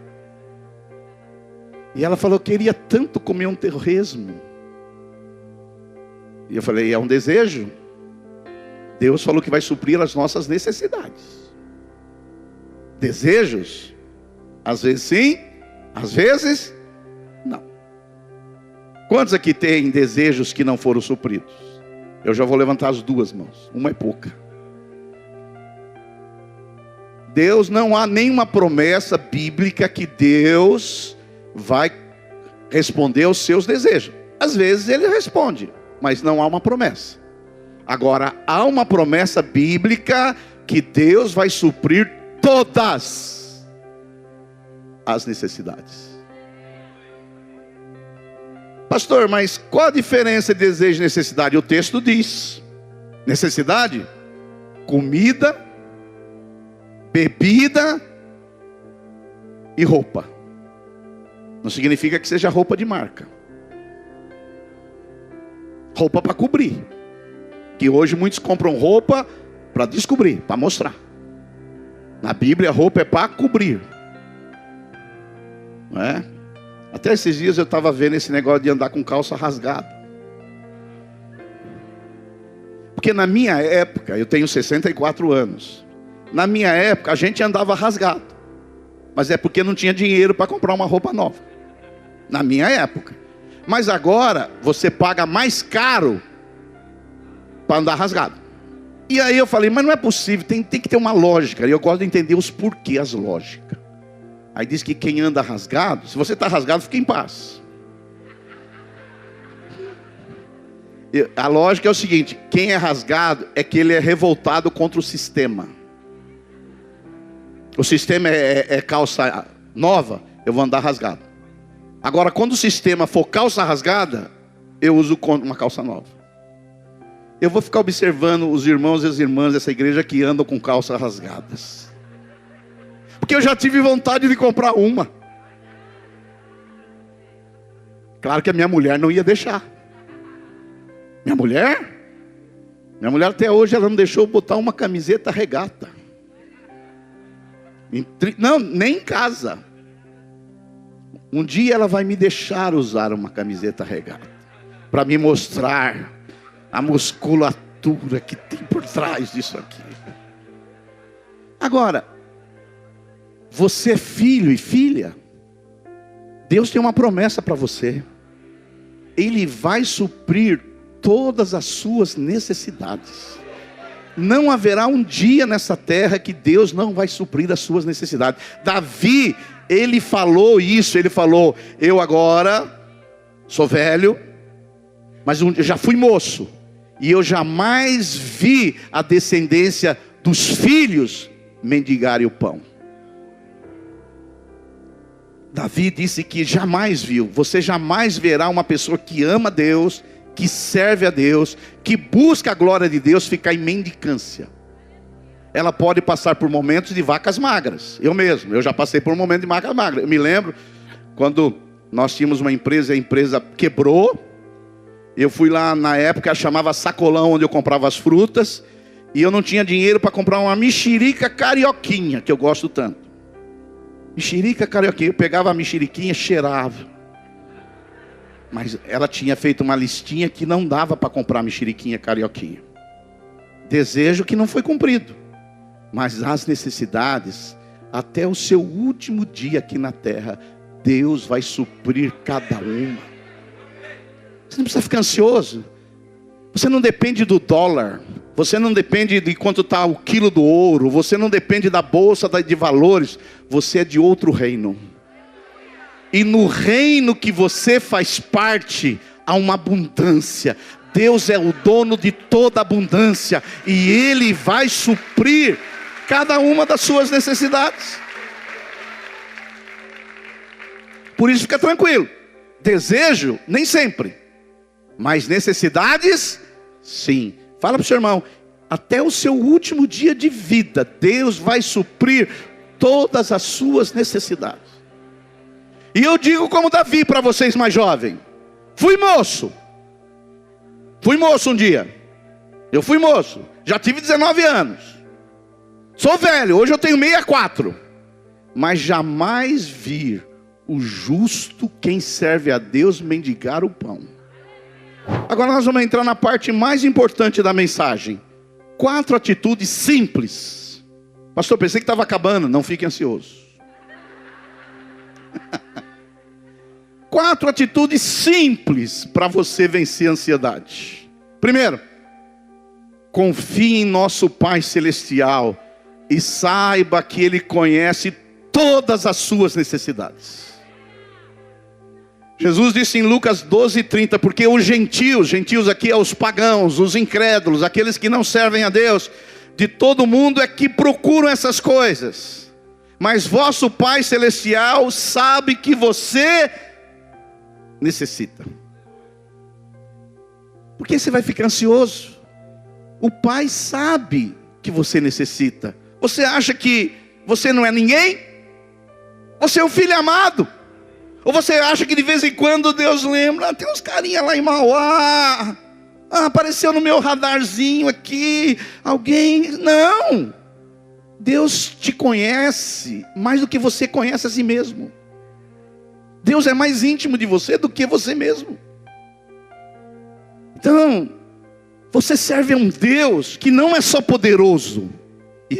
E ela falou, queria tanto comer um torresmo. E eu falei, é um desejo. Deus falou que vai suprir as nossas necessidades. Desejos, às vezes sim, às vezes não. Quantos aqui têm desejos que não foram supridos? Eu já vou levantar as duas mãos. Uma é pouca. Deus, não há nenhuma promessa bíblica que Deus vai responder aos seus desejos. Às vezes Ele responde, mas não há uma promessa. Agora, há uma promessa bíblica que Deus vai suprir todas as necessidades. Pastor, mas qual a diferença de desejo e necessidade? O texto diz: necessidade, comida, bebida e roupa. Não significa que seja roupa de marca. Roupa para cobrir. Que hoje muitos compram roupa para descobrir, para mostrar. Na Bíblia, roupa é para cobrir. Não é? Até esses dias eu estava vendo esse negócio de andar com calça rasgada. Porque na minha época, eu tenho 64 anos. Na minha época, a gente andava rasgado. Mas é porque não tinha dinheiro para comprar uma roupa nova. Na minha época. Mas agora, você paga mais caro para andar rasgado. E aí eu falei, mas não é possível, tem que ter uma lógica. E eu gosto de entender os porquês, as lógicas. Aí diz que quem anda rasgado, se você está rasgado, fica em paz. A lógica é o seguinte: quem é rasgado é que ele é revoltado contra o sistema. O sistema é calça nova, eu vou andar rasgado. Agora, quando o sistema for calça rasgada, eu uso uma calça nova. Eu vou ficar observando os irmãos e as irmãs dessa igreja que andam com calças rasgadas. Porque eu já tive vontade de comprar uma. Claro que a minha mulher não ia deixar. Minha mulher até hoje ela não deixou eu botar uma camiseta regata. Não, nem em casa. Um dia ela vai me deixar usar uma camiseta regata. Para me mostrar a musculatura que tem por trás disso aqui. Agora, você é filho e filha. Deus tem uma promessa para você. Ele vai suprir todas as suas necessidades. Não haverá um dia nessa terra que Deus não vai suprir as suas necessidades. Davi, ele falou isso. Ele falou, eu agora sou velho, mas eu já fui moço. E eu jamais vi a descendência dos filhos mendigarem o pão. Davi disse que jamais viu. Você jamais verá uma pessoa que ama Deus, que serve a Deus, que busca a glória de Deus, ficar em mendicância. Ela pode passar por momentos de vacas magras. Eu já passei por um momento de vacas magras. Eu me lembro quando nós tínhamos uma empresa, a empresa quebrou. Eu fui lá na época, chamava Sacolão, onde eu comprava as frutas. E eu não tinha dinheiro para comprar uma mexerica carioquinha, que eu gosto tanto. Mexerica carioquinha, eu pegava a mexeriquinha, cheirava. Mas ela tinha feito uma listinha que não dava para comprar mexeriquinha carioquinha. Desejo que não foi cumprido. Mas as necessidades, até o seu último dia aqui na terra, Deus vai suprir cada uma. Você não precisa ficar ansioso. Você não depende do dólar. Você não depende de quanto está o quilo do ouro. Você não depende da bolsa de valores. Você é de outro reino. E no reino que você faz parte, há uma abundância. Deus é o dono de toda abundância, e Ele vai suprir cada uma das suas necessidades. Por isso fica tranquilo. Desejo, nem sempre. Mas necessidades, sim. Fala para o seu irmão, até o seu último dia de vida, Deus vai suprir todas as suas necessidades. E eu digo como Davi para vocês mais jovens. Fui moço um dia. Eu fui moço, já tive 19 anos. Sou velho, hoje eu tenho 64. Mas jamais vi o justo, quem serve a Deus, mendigar o pão. Agora nós vamos entrar na parte mais importante da mensagem. 4 atitudes simples. Pastor, pensei que estava acabando, não fique ansioso. 4 atitudes simples para você vencer a ansiedade. Primeiro, confie em nosso Pai Celestial e saiba que Ele conhece todas as suas necessidades. Jesus disse em Lucas 12:30, porque os gentios aqui é os pagãos, os incrédulos, aqueles que não servem a Deus, de todo mundo é que procuram essas coisas. Mas vosso Pai Celestial sabe que você necessita. Por que você vai ficar ansioso? O Pai sabe que você necessita. Você acha que você não é ninguém? Você é um filho amado. Ou você acha que de vez em quando Deus lembra, tem uns carinha lá em Mauá, apareceu no meu radarzinho aqui, alguém... Não! Deus te conhece mais do que você conhece a si mesmo. Deus é mais íntimo de você do que você mesmo. Então, você serve a um Deus que não é só poderoso, e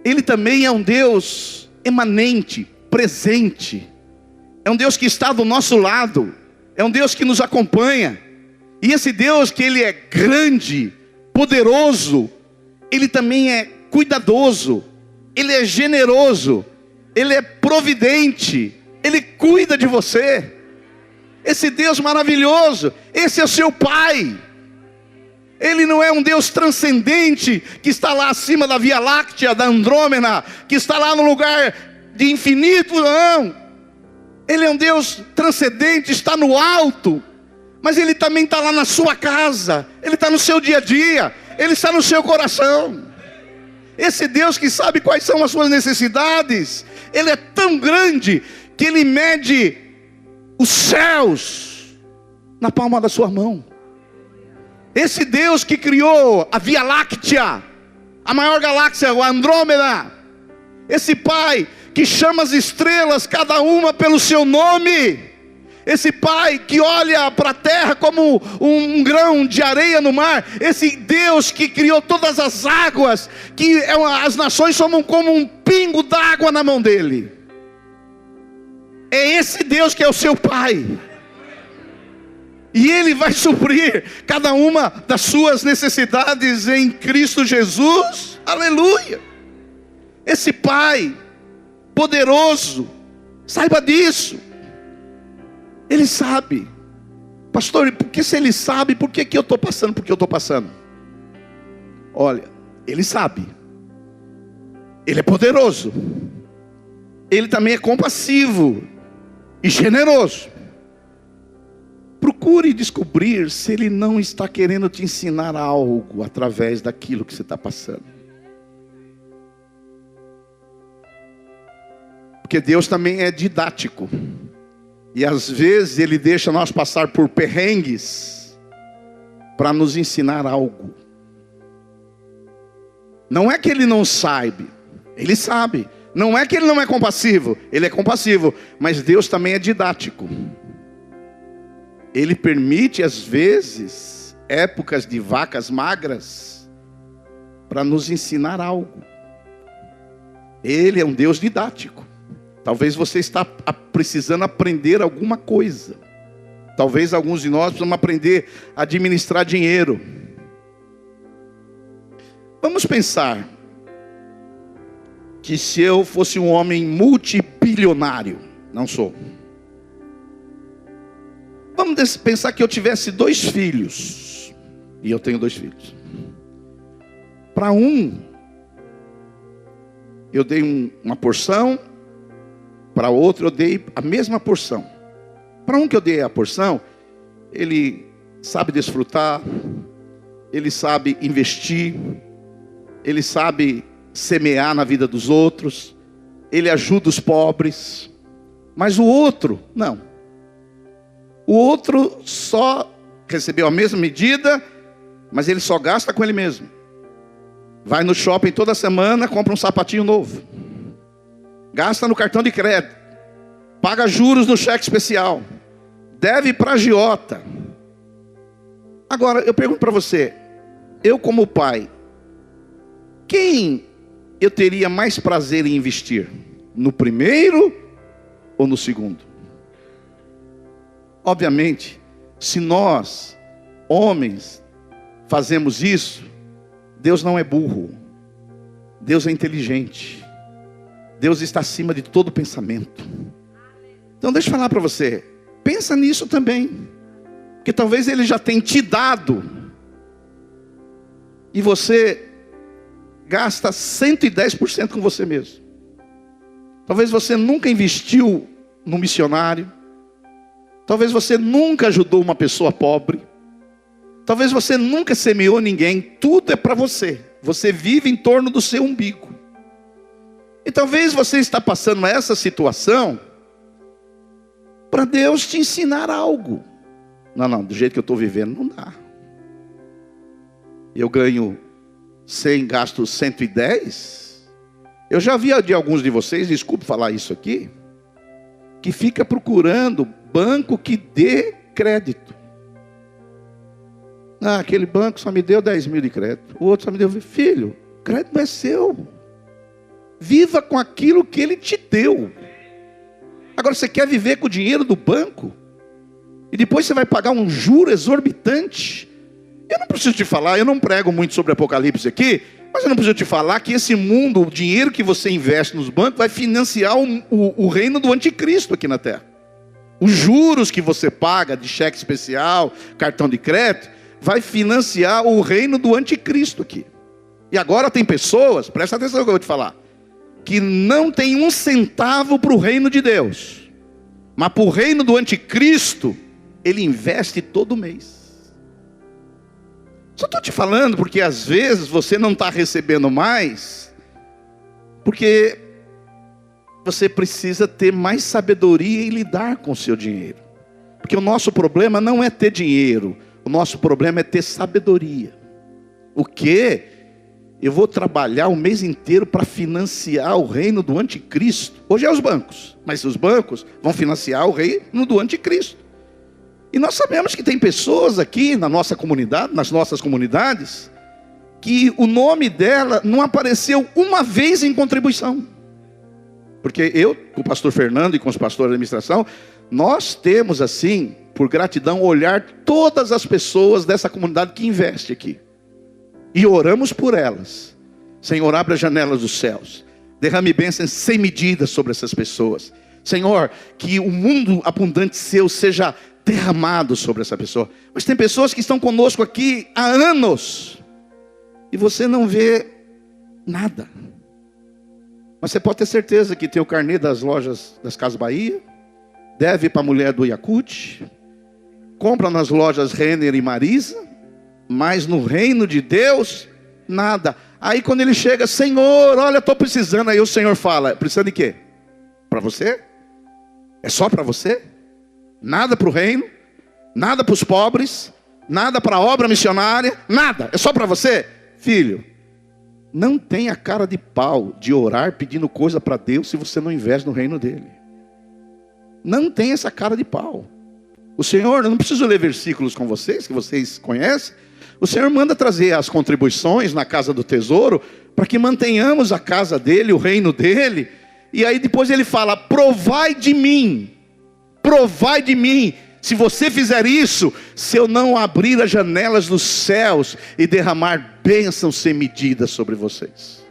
Ele também é um Deus emanente, presente. É um Deus que está do nosso lado. É um Deus que nos acompanha. E esse Deus que Ele é grande, poderoso, Ele também é cuidadoso. Ele é generoso. Ele é providente. Ele cuida de você. Esse Deus maravilhoso, esse é o seu Pai. Ele não é um Deus transcendente, que está lá acima da Via Láctea, da Andrômeda, que está lá no lugar de infinito, não. Ele é um Deus transcendente, está no alto, mas Ele também está lá na sua casa, Ele está no seu dia a dia, Ele está no seu coração. Esse Deus que sabe quais são as suas necessidades, Ele é tão grande, que Ele mede os céus na palma da sua mão. Esse Deus que criou a Via Láctea, a maior galáxia, a Andrômeda, esse Pai que chama as estrelas, cada uma pelo seu nome. Esse Pai que olha para a terra como um grão de areia no mar. Esse Deus que criou todas as águas, que as nações somam como um pingo d'água na mão dele. É esse Deus que é o seu Pai. E Ele vai suprir cada uma das suas necessidades em Cristo Jesus. Aleluia. Esse Pai poderoso, saiba disso. Ele sabe. Pastor, porque se Ele sabe, por que eu estou passando por que eu estou passando? Olha, Ele sabe. Ele é poderoso. Ele também é compassivo e generoso. Procure descobrir se Ele não está querendo te ensinar algo através daquilo que você está passando. Porque Deus também é didático. E às vezes Ele deixa nós passar por perrengues para nos ensinar algo. Não é que Ele não saiba, Ele sabe. Não é que Ele não é compassivo, Ele é compassivo. Mas Deus também é didático. Ele permite às vezes épocas de vacas magras para nos ensinar algo. Ele é um Deus didático. Talvez você está precisando aprender alguma coisa. Talvez alguns de nós precisamos aprender a administrar dinheiro. Vamos pensar que se eu fosse um homem multibilionário, Não sou. Vamos pensar que eu tivesse 2 filhos. E eu tenho 2 filhos. Para um, eu dei uma porção. Para outro, eu dei a mesma porção. Para um que eu dei a porção, ele sabe desfrutar, ele sabe investir, ele sabe semear na vida dos outros, ele ajuda os pobres. Mas o outro, não. O outro só recebeu a mesma medida, mas ele só gasta com ele mesmo. Vai no shopping toda semana, compra um sapatinho novo. Gasta no cartão de crédito. Paga juros no cheque especial. Deve para agiota. Agora, eu pergunto para você, eu como pai, quem eu teria mais prazer em investir? No primeiro ou no segundo? Obviamente, se nós, homens, fazemos isso, Deus não é burro. Deus é inteligente. Deus está acima de todo pensamento. Então deixa eu falar para você, pensa nisso também. Porque talvez Ele já tenha te dado, e você gasta 110% com você mesmo. Talvez você nunca investiu no missionário. Talvez você nunca ajudou uma pessoa pobre. Talvez você nunca semeou ninguém. Tudo é para você. Você vive em torno do seu umbigo. E talvez você está passando essa situação para Deus te ensinar algo. Não, do jeito que eu estou vivendo não dá. Eu ganho 100, gasto 110. Eu já vi de alguns de vocês, desculpe falar isso aqui, que fica procurando banco que dê crédito. Aquele banco só me deu 10 mil de crédito. O outro só me deu. Filho, crédito não é seu. Viva com aquilo que ele te deu. Agora você quer viver com o dinheiro do banco? E depois você vai pagar um juro exorbitante. Eu não preciso te falar, eu não prego muito sobre Apocalipse aqui, mas eu não preciso te falar que esse mundo, o dinheiro que você investe nos bancos, vai financiar o reino do anticristo aqui na terra. Os juros que você paga de cheque especial, cartão de crédito, vai financiar o reino do anticristo aqui. E agora tem pessoas, presta atenção no que eu vou te falar, que não tem um centavo para o reino de Deus, mas para o reino do anticristo, ele investe todo mês. Só estou te falando porque às vezes você não está recebendo mais, porque você precisa ter mais sabedoria em lidar com o seu dinheiro. Porque o nosso problema não é ter dinheiro, o nosso problema é ter sabedoria. O quê? Eu vou trabalhar o mês inteiro para financiar o reino do anticristo. Hoje é os bancos, mas os bancos vão financiar o reino do anticristo. E nós sabemos que tem pessoas aqui na nossa comunidade, nas nossas comunidades, que o nome dela não apareceu uma vez em contribuição. Porque eu, com o pastor Fernando e com os pastores da administração, nós temos assim, por gratidão, olhar todas as pessoas dessa comunidade que investe aqui. E oramos por elas. Senhor, abre as janelas dos céus. Derrame bênçãos sem medida sobre essas pessoas. Senhor, que o mundo abundante seu seja derramado sobre essa pessoa. Mas tem pessoas que estão conosco aqui há anos. E você não vê nada. Mas você pode ter certeza que tem o carnê das lojas das Casas Bahia. Deve para a mulher do Yakult. Compra nas lojas Renner e Marisa. Mas no reino de Deus, nada. Aí quando ele chega, Senhor, olha, estou precisando. Aí o Senhor fala, precisando de quê? Para você? É só para você? Nada para o reino? Nada para os pobres? Nada para a obra missionária? Nada, é só para você? Filho, não tenha cara de pau de orar pedindo coisa para Deus se você não investe no reino dele. Não tem essa cara de pau. O Senhor, eu não preciso ler versículos com vocês, que vocês conhecem. O Senhor manda trazer as contribuições na casa do tesouro, para que mantenhamos a casa dele, o reino dele. E aí depois ele fala, provai de mim, se você fizer isso, se eu não abrir as janelas dos céus e derramar bênçãos sem medida sobre vocês.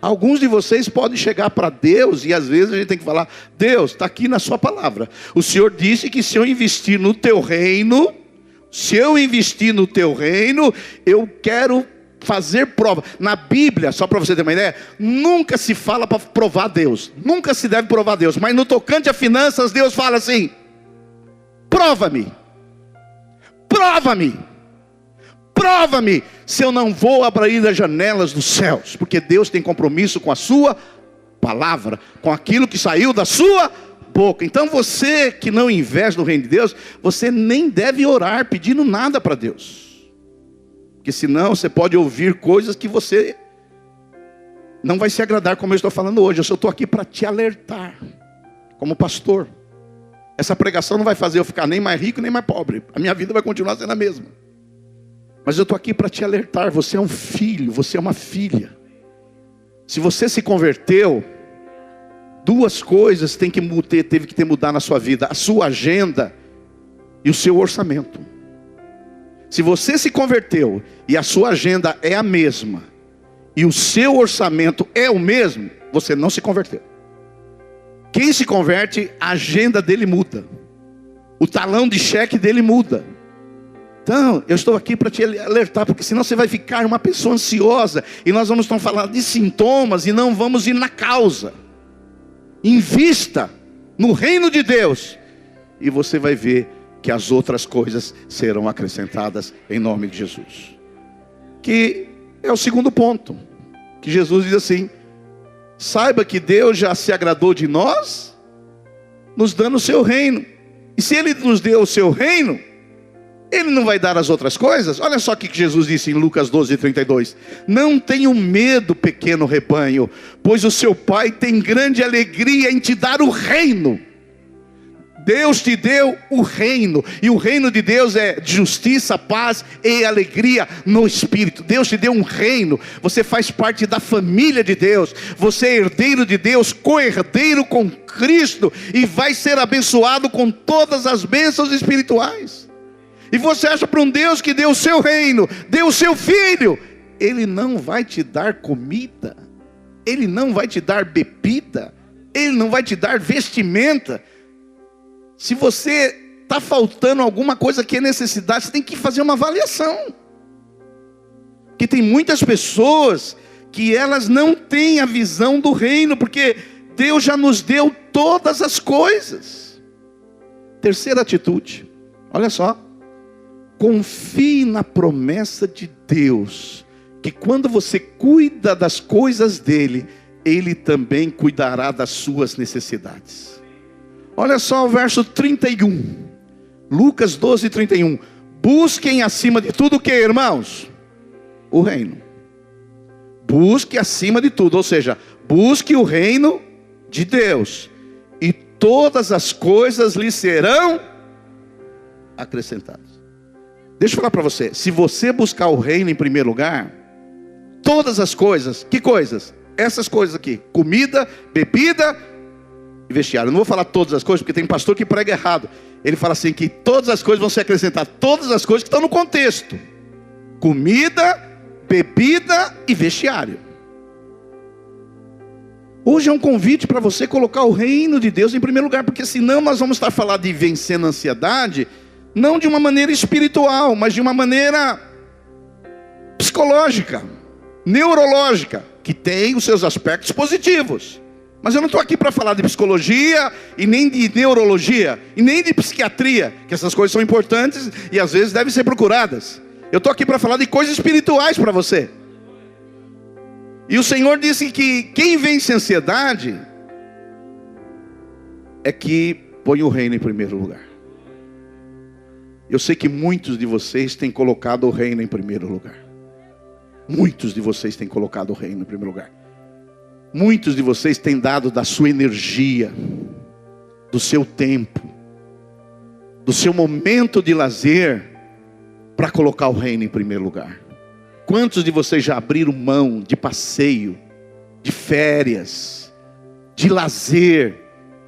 Alguns de vocês podem chegar para Deus e às vezes a gente tem que falar: Deus, está aqui na sua palavra. O Senhor disse que se eu investir no teu reino, eu quero fazer prova. Na Bíblia, só para você ter uma ideia, nunca se fala para provar Deus. Nunca se deve provar Deus. Mas no tocante a finanças, Deus fala assim: prova-me. Prova-me. Prova-me se eu não vou abrir as janelas dos céus. Porque Deus tem compromisso com a sua palavra, com aquilo que saiu da sua boca. Então você que não investe no reino de Deus, você nem deve orar pedindo nada para Deus. Porque senão você pode ouvir coisas que você não vai se agradar, como eu estou falando hoje. Eu só estou aqui para te alertar, como pastor. Essa pregação não vai fazer eu ficar nem mais rico nem mais pobre. A minha vida vai continuar sendo a mesma. Mas eu estou aqui para te alertar. Você é um filho, você é uma filha. Se você se converteu, duas coisas teve que ter mudado na sua vida: a sua agenda e o seu orçamento. Se você se converteu e a sua agenda é a mesma e o seu orçamento é o mesmo, você não se converteu. Quem se converte, a agenda dele muda, o talão de cheque dele muda. Então, eu estou aqui para te alertar, porque senão você vai ficar uma pessoa ansiosa, e nós vamos estar falando de sintomas, e não vamos ir na causa. Invista no reino de Deus, e você vai ver que as outras coisas serão acrescentadas em nome de Jesus. Que é o segundo ponto, que Jesus diz assim: saiba que Deus já se agradou de nós, nos dando o seu reino. E se Ele nos deu o seu reino, Ele não vai dar as outras coisas? Olha só o que Jesus disse em Lucas 12:32. Não tenham medo, pequeno rebanho, pois o seu Pai tem grande alegria em te dar o reino. Deus te deu o reino, e o reino de Deus é justiça, paz e alegria no Espírito. Deus te deu um reino, você faz parte da família de Deus, você é herdeiro de Deus, co-herdeiro com Cristo, e vai ser abençoado com todas as bênçãos espirituais. E você acha para um Deus que deu o seu reino, deu o seu filho, Ele não vai te dar comida, Ele não vai te dar bebida, Ele não vai te dar vestimenta. Se você está faltando alguma coisa que é necessidade, você tem que fazer uma avaliação. Porque tem muitas pessoas que elas não têm a visão do reino, porque Deus já nos deu todas as coisas. Terceira atitude, olha só: confie na promessa de Deus, que quando você cuida das coisas dele, Ele também cuidará das suas necessidades. Olha só o verso 31, Lucas 12:31. Busquem acima de tudo o que, irmãos? O reino. Busque acima de tudo, ou seja, busque o reino de Deus, e todas as coisas lhe serão acrescentadas. Deixa eu falar para você: se você buscar o reino em primeiro lugar, todas as coisas, que coisas? Essas coisas aqui: comida, bebida e vestiário. Eu não vou falar todas as coisas, porque tem pastor que prega errado. Ele fala assim que todas as coisas vão ser acrescentadas. Todas as coisas que estão no contexto: comida, bebida e vestiário. Hoje é um convite para você colocar o reino de Deus em primeiro lugar, porque senão nós vamos estar falando de vencendo a ansiedade, não de uma maneira espiritual, mas de uma maneira psicológica, neurológica, que tem os seus aspectos positivos. Mas eu não estou aqui para falar de psicologia, e nem de neurologia, e nem de psiquiatria, que essas coisas são importantes e às vezes devem ser procuradas. Eu estou aqui para falar de coisas espirituais para você. E o Senhor disse que quem vence a ansiedade é que põe o reino em primeiro lugar. Eu sei que muitos de vocês têm colocado o reino em primeiro lugar. Muitos de vocês têm colocado o reino em primeiro lugar. Muitos de vocês têm dado da sua energia, do seu tempo, do seu momento de lazer, para colocar o reino em primeiro lugar. Quantos de vocês já abriram mão de passeio, de férias, de lazer,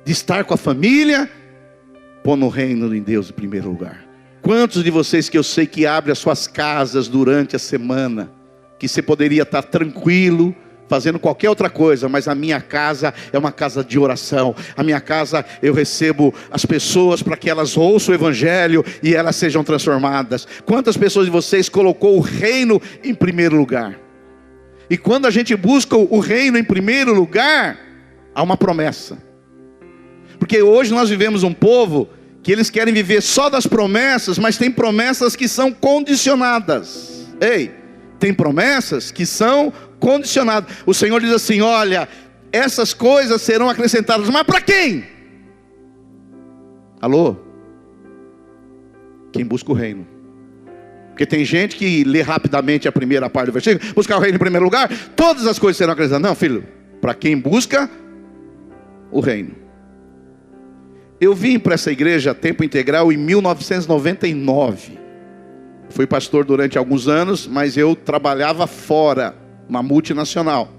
de estar com a família, pondo o reino em Deus em primeiro lugar? Quantos de vocês que eu sei que abrem as suas casas durante a semana, que você poderia estar tranquilo, fazendo qualquer outra coisa, mas a minha casa é uma casa de oração. A minha casa, eu recebo as pessoas para que elas ouçam o evangelho e elas sejam transformadas. Quantas pessoas de vocês colocou o reino em primeiro lugar? E quando a gente busca o reino em primeiro lugar, há uma promessa. Porque hoje nós vivemos um povo que eles querem viver só das promessas, mas tem promessas que são condicionadas. Ei, tem promessas que são condicionadas. O Senhor diz assim: olha, essas coisas serão acrescentadas, mas para quem? Alô? Quem busca o reino. Porque tem gente que lê rapidamente a primeira parte do versículo: buscar o reino em primeiro lugar, todas as coisas serão acrescentadas. Não, filho, para quem busca o reino. Eu vim para essa igreja tempo integral em 1999. Fui pastor durante alguns anos, mas eu trabalhava fora, uma multinacional.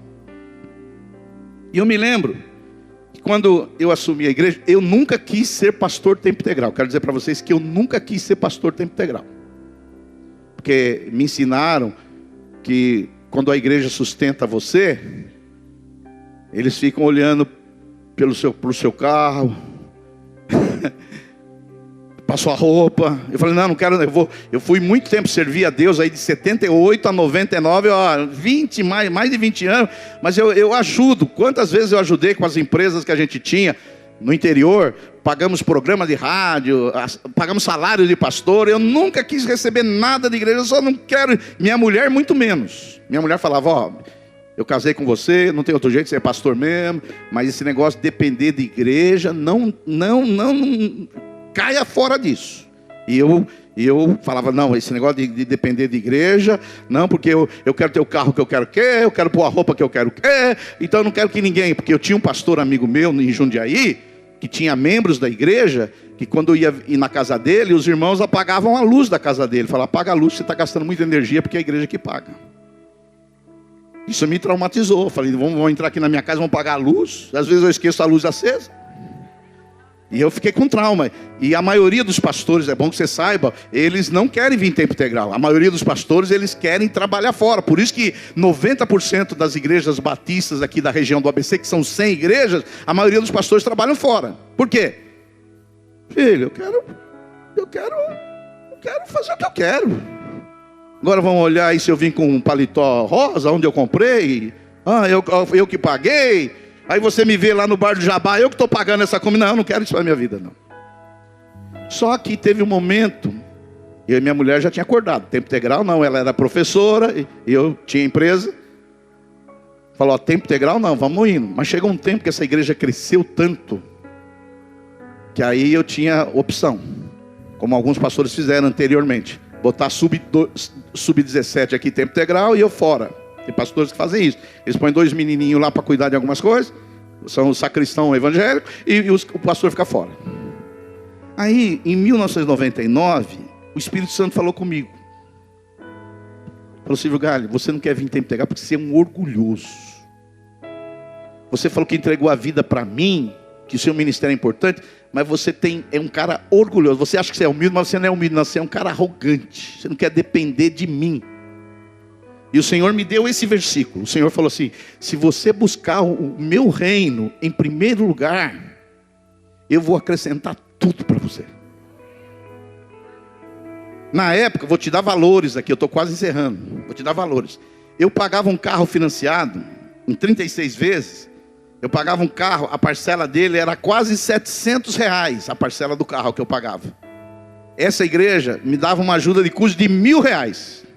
E eu me lembro que quando eu assumi a igreja, eu nunca quis ser pastor tempo integral. Quero dizer para vocês que eu nunca quis ser pastor tempo integral. Porque me ensinaram que quando a igreja sustenta você, eles ficam olhando pro seu carro, para sua roupa. Eu falei: não quero, eu fui muito tempo servir a Deus aí de 78 a 99, mais de 20 anos, mas eu ajudo. Quantas vezes eu ajudei com as empresas que a gente tinha no interior, pagamos programa de rádio, pagamos salário de pastor. Eu nunca quis receber nada de igreja, eu só não quero. Minha mulher muito menos. Minha mulher falava: eu casei com você, não tem outro jeito, você é pastor mesmo, mas esse negócio de depender de igreja, não caia fora disso. E eu falava: não, esse negócio de depender de igreja, não, porque eu quero ter o carro que eu quero pôr a roupa que eu quero, então eu não quero que ninguém, porque eu tinha um pastor amigo meu em Jundiaí, que tinha membros da igreja, que quando eu ia ir na casa dele, os irmãos apagavam a luz da casa dele. Falavam: apaga a luz, você está gastando muita energia, porque é a igreja que paga. Isso me traumatizou. Eu falei: vamos entrar aqui na minha casa, vamos pagar a luz. Às vezes eu esqueço a luz acesa. E eu fiquei com trauma. E a maioria dos pastores, é bom que você saiba, eles não querem vir em tempo integral. A maioria dos pastores, eles querem trabalhar fora. Por isso que 90% das igrejas batistas aqui da região do ABC, que são 100 igrejas, a maioria dos pastores trabalham fora. Por quê? Filho, eu quero fazer o que eu quero. Agora vamos olhar aí se eu vim com um paletó rosa, onde eu comprei. Eu que paguei. Aí você me vê lá no bar do Jabá, eu que estou pagando essa comida. Não, eu não quero isso para a minha vida, não. Só que teve um momento, eu e minha mulher já tinha acordado. Tempo integral não, ela era professora, e eu tinha empresa. Falou: tempo integral não, vamos indo. Mas chegou um tempo que essa igreja cresceu tanto, que aí eu tinha opção, como alguns pastores fizeram anteriormente. Botar sub-17 aqui, tempo integral, e eu fora. Tem pastores que fazem isso. Eles põem 2 menininhos lá para cuidar de algumas coisas, são o sacristão evangélico, e o pastor fica fora. Aí, em 1999, o Espírito Santo falou comigo. Falou: Silvio Galho, você não quer vir em tempo integral porque você é um orgulhoso. Você falou que entregou a vida para mim, que o seu ministério é importante, mas você é um cara orgulhoso. Você acha que você é humilde, mas você não é humilde, não. Você é um cara arrogante. Você não quer depender de mim. E o Senhor me deu esse versículo. O Senhor falou assim: se você buscar o meu reino em primeiro lugar, eu vou acrescentar tudo para você. Na época, vou te dar valores aqui, eu estou quase encerrando. Vou te dar valores. Eu pagava um carro financiado em 36 vezes. Eu pagava um carro, a parcela dele era quase R$700, a parcela do carro que eu pagava. Essa igreja me dava uma ajuda de custo de R$1.000.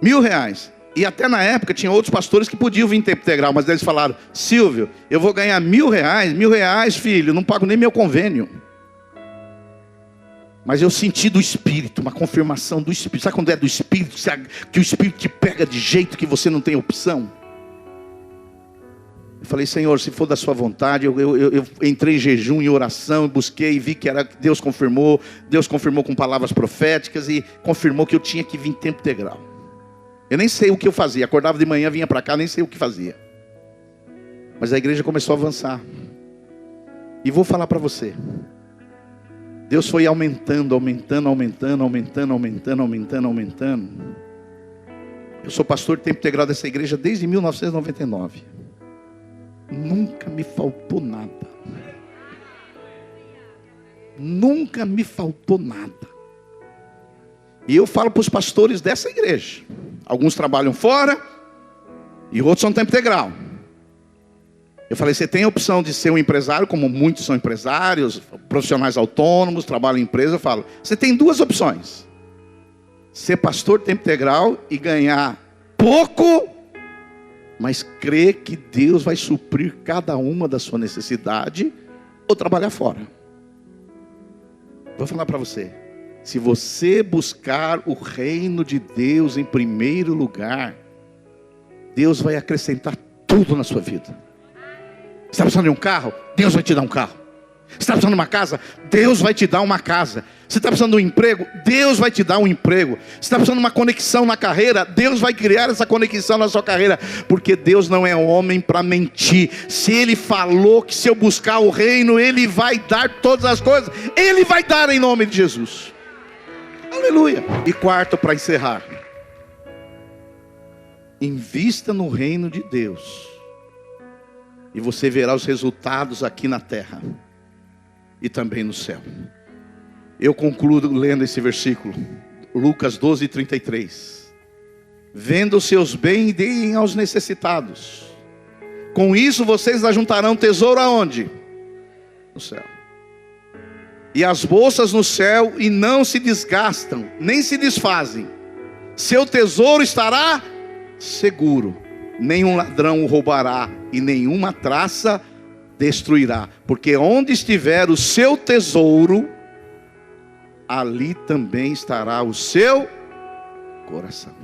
R$1.000. E até na época tinha outros pastores que podiam vir em tempo integral, mas eles falaram: Silvio, eu vou ganhar R$1.000, R$1.000, filho, não pago nem meu convênio. Mas eu senti do Espírito, uma confirmação do Espírito. Sabe quando é do Espírito, que o Espírito te pega de jeito que você não tem opção? Eu falei: Senhor, se for da sua vontade, eu entrei em jejum, em oração, busquei e vi que era. Deus confirmou com palavras proféticas e confirmou que eu tinha que vir em tempo integral. Eu nem sei o que eu fazia, acordava de manhã, vinha para cá, nem sei o que fazia. Mas a igreja começou a avançar. E vou falar para você, Deus foi aumentando. Eu sou pastor de tempo integral dessa igreja desde 1999. Nunca me faltou nada. Nunca me faltou nada. E eu falo para os pastores dessa igreja. Alguns trabalham fora e outros são tempo integral. Eu falei, você tem a opção de ser um empresário, como muitos são empresários, profissionais autônomos, trabalham em empresa. Eu falo, você tem duas opções: ser pastor de tempo integral e ganhar pouco, mas crer que Deus vai suprir cada uma da sua necessidade, ou trabalhar fora. Vou falar para você, se você buscar o reino de Deus em primeiro lugar, Deus vai acrescentar tudo na sua vida. Você está precisando de um carro? Deus vai te dar um carro. Você está precisando de uma casa? Deus vai te dar uma casa. Você está precisando de um emprego? Deus vai te dar um emprego. Você está precisando de uma conexão na carreira? Deus vai criar essa conexão na sua carreira. Porque Deus não é homem para mentir. Se Ele falou que se eu buscar o reino, Ele vai dar todas as coisas. Ele vai dar em nome de Jesus. Aleluia. E quarto, para encerrar: invista no reino de Deus, e você verá os resultados aqui na terra e também no céu. Eu concluo lendo esse versículo, Lucas 12:33. Vendo os seus bens, deem aos necessitados. Com isso vocês ajuntarão tesouro aonde? No céu. E as bolsas no céu, e não se desgastam, nem se desfazem. Seu tesouro estará seguro. Nenhum ladrão o roubará, e nenhuma traça destruirá. Porque onde estiver o seu tesouro, ali também estará o seu coração.